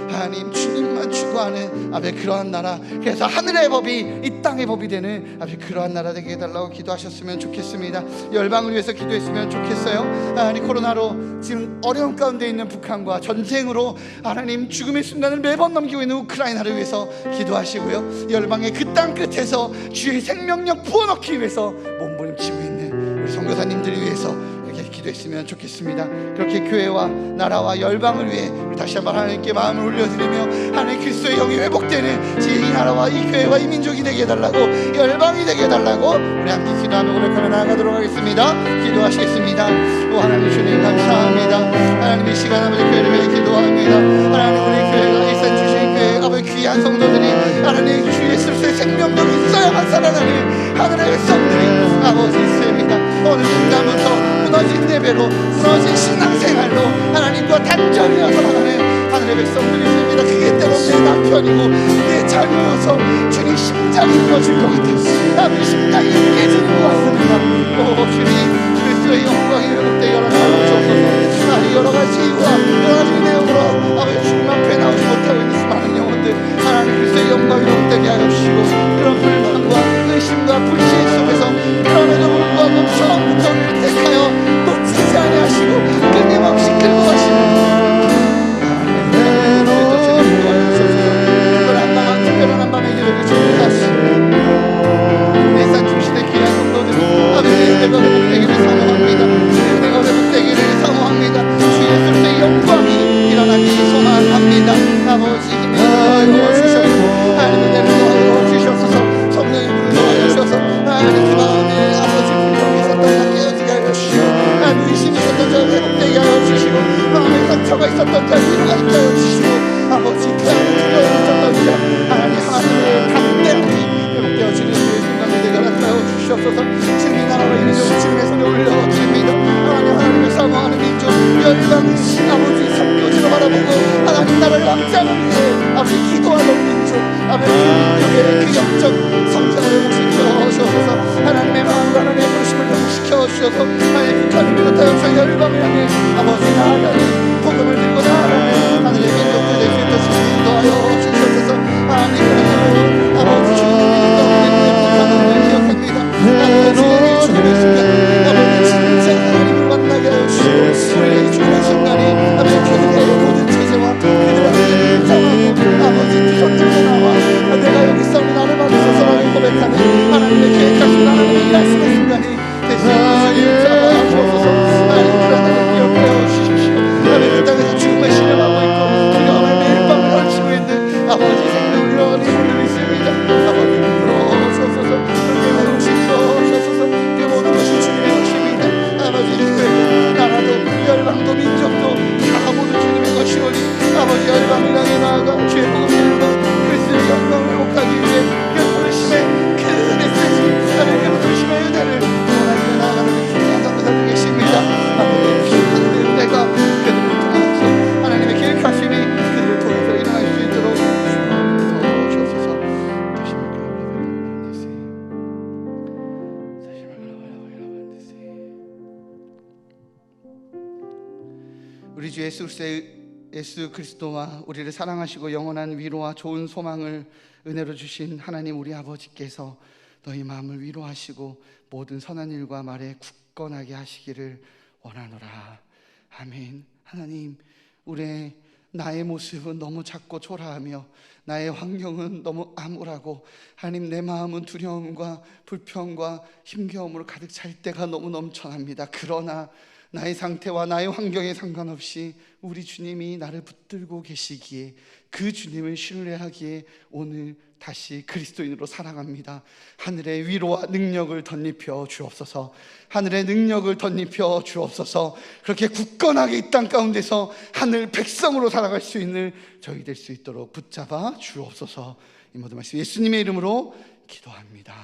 Speaker 3: 하나님, 주님만 추구하는 아버지 그러한 나라, 그래서 하늘의 법이 이 땅의 법이 되는 아버지 그러한 나라 되게 해달라고 기도하셨으면 좋겠습니다. 열방을 위해서 기도했으면 좋겠어요. 하나님, 코로나로 지금 어려움 가운데 있는 북한과 전쟁으로 하나님 죽음의 순간을 매번 넘기고 있는 우크라이나를 위해서 기도하시고요, 열방의 그 땅 끝에서 주의 생명력 부어넣기 위해서 몸부림치고 있는 우리 선교사님들을 위해서 그렇게 기도했으면 좋겠습니다. 그렇게 교회와 나라와 열방을 위해 우리 다시 한번 하나님께 마음을 올려드리며 하나님 그리스도의 영이 회복되는 이 나라와 이 교회와 이 민족이 되게 해달라고, 열방이 되게 해달라고 우리 함께 기도하며 고백하며 나아가도록 하겠습니다. 기도하시겠습니다. 오 하나님, 주님 감사합니다. 하나님, 이 시간 아버지 교회를 위해 기도합니다. 하나님, 우리 교회가 일산 주신교회 아버지 귀한 성도들이 하나님 주 예수의 생명력이 있어야만 살아나는 하늘의 백성들이 아버지 있습니다. 어느 순간부터 무너진 예배로, 무너진 신앙생활로 하나님과 단절이어 살아가는 하늘의 백성들이 있습니다. 그게 때로 내 남편이고 내 자녀여서 주님 심장이 부러질 것 같아요. 아버지 심장이 깨지는 것 같습니다. 오 주님, 그리스도의 영광이 회복되게 하옵소서. 여러 가지 이유와 여러 가지 내용으로 아버지 주님 앞에 나오지 못하고 있는 수많은 영혼들, 하나님 그리스도의 영광이 회복되게 하여 주시고, 그런 불만과 의심과 불신 속에서 그럼에도 불구하고 처음부터 우리를 택하여 놓치지 아니하시고 끊임없이 끌고 가시는 특별한 한 밤의 기도를 준비하시고 일산 중시대 귀한 성도들이 아버지의 은혜가 회복되기를 사모합니다. 은혜가 회복되기를 사모합니다. 주 예수의 영광이 일어나기 소망합니다. 아버지 힘을 넣어주셔서 하나님 은혜를 넣어주셔서 성령의 불을 넣어주셔서 하나님 그 마음에 아버지 불평이 있었던 자 깨어지게 하여 주시고, 하나님 의심이 있었던 자 회복되게 하여 주시고, 마음에 상처가 있었던 자 위로가 있게 하여 주시고, 아버지 두려움이 있었던 자 하나님의 담대함이 회복되어지는 주의 순간이 되게 하여 주시옵소서. 주님 나라와 이 민족을 주님의 손에 올려드립니다. 하나님을 사모하는 민족, 열방을 아버지 선교지로 바라보고 하나님 나라를 확장을 위해 아버지 기도하는 민족, 아버지 민족의 그 영적 성장을 회복시켜 주셔서 하나님의 마음과 하나님의 부르심을 회복시켜 주셔서 하나님 북한을 비롯하여 저희 열방을 향해 아버지 나아가는 복음을 들고 나아가는 하늘의 민족들 될 수 있도록 인도하여 주셔서 하나님 아버지 주님의 북한을 기억합니다. 아버지 주님의 순간 아버지 진짜 하나님을 만나게 하여 주시고, 우리 주님의 순간이 아버지 그들의 모든 체제와 그들의 인정하고 아버지 선들고 나와 내가 여기 있사오니 나를 받으소서라고 고백하는 하나님의 계획하신 하나님의 일하시는 순간이 되시옵소서. 주옵소서. 하나님 그런 날을 기억하여 주십시오. 하나님 그 땅에서 죽음의 신음하고 있고 두려움의 매일 밤을 펼치고 있는 아버지 생명을 잃어버린 분들이 있습니다. 아버지 불러주옵소서. 그렇게 회복시켜주옵소서. 그 모든 것이 주님의 것입니다. 아버지 교회도 나라도 열방도 민족도 다 모두 주님의 것이오니 아버지 열방을 향해 나아가 주의 복음을 들고 그리스도의 영광을 회복하기 위해 그 부르심의 그 메시지, 하나님 그 부르심의 은혜를 원하며 나아가는 귀한 선교사들 계십니다. 아버지 하늘의 은혜가 그들을 통해서 하나님의 계획하심이 그들을 통해서 일어날 수 있도록 주옵소서. 다시 우리 주 예수 그리스도와 우리를 사랑하시고 영원한 위로와 좋은 소망을 은혜로 주신 하나님 우리 아버지께서 너희 마음을 위로하시고 모든 선한 일과 말에 굳건하게 하시기를 원하노라. 아멘. 하나님, 나의 모습은 너무 작고 초라하며 나의 환경은 너무 암울하고 하나님 내 마음은 두려움과 불평과 힘겨움으로 가득 찰 때가 너무 넘쳐납니다. 그러나 나의 상태와 나의 환경에 상관없이 우리 주님이 나를 붙들고 계시기에 그 주님을 신뢰하기에 오늘 다시 그리스도인으로 살아갑니다. 하늘의 위로와 능력을 덧입혀 주옵소서. 하늘의 능력을 덧입혀 주옵소서. 그렇게 굳건하게 이 땅 가운데서 하늘 백성으로 살아갈 수 있는 저희 될 수 있도록 붙잡아 주옵소서. 이 모든 말씀 예수님의 이름으로 기도합니다.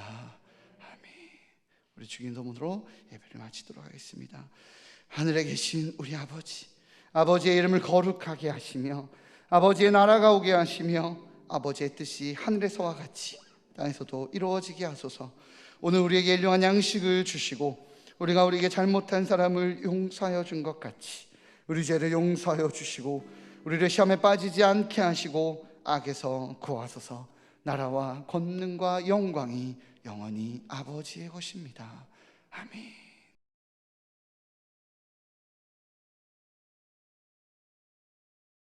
Speaker 3: 아멘. 우리 주기도문으로 예배를 마치도록 하겠습니다. 하늘에 계신 우리 아버지, 아버지의 이름을 거룩하게 하시며 아버지의 나라가 오게 하시며 아버지의 뜻이 하늘에서와 같이 땅에서도 이루어지게 하소서. 오늘 우리에게 일용할 양식을 주시고 우리가 우리에게 잘못한 사람을 용서하여 준 것 같이 우리 죄를 용서하여 주시고 우리를 시험에 빠지지 않게 하시고 악에서 구하소서. 나라와 권능과 영광이 영원히 아버지의 것입니다. 아멘.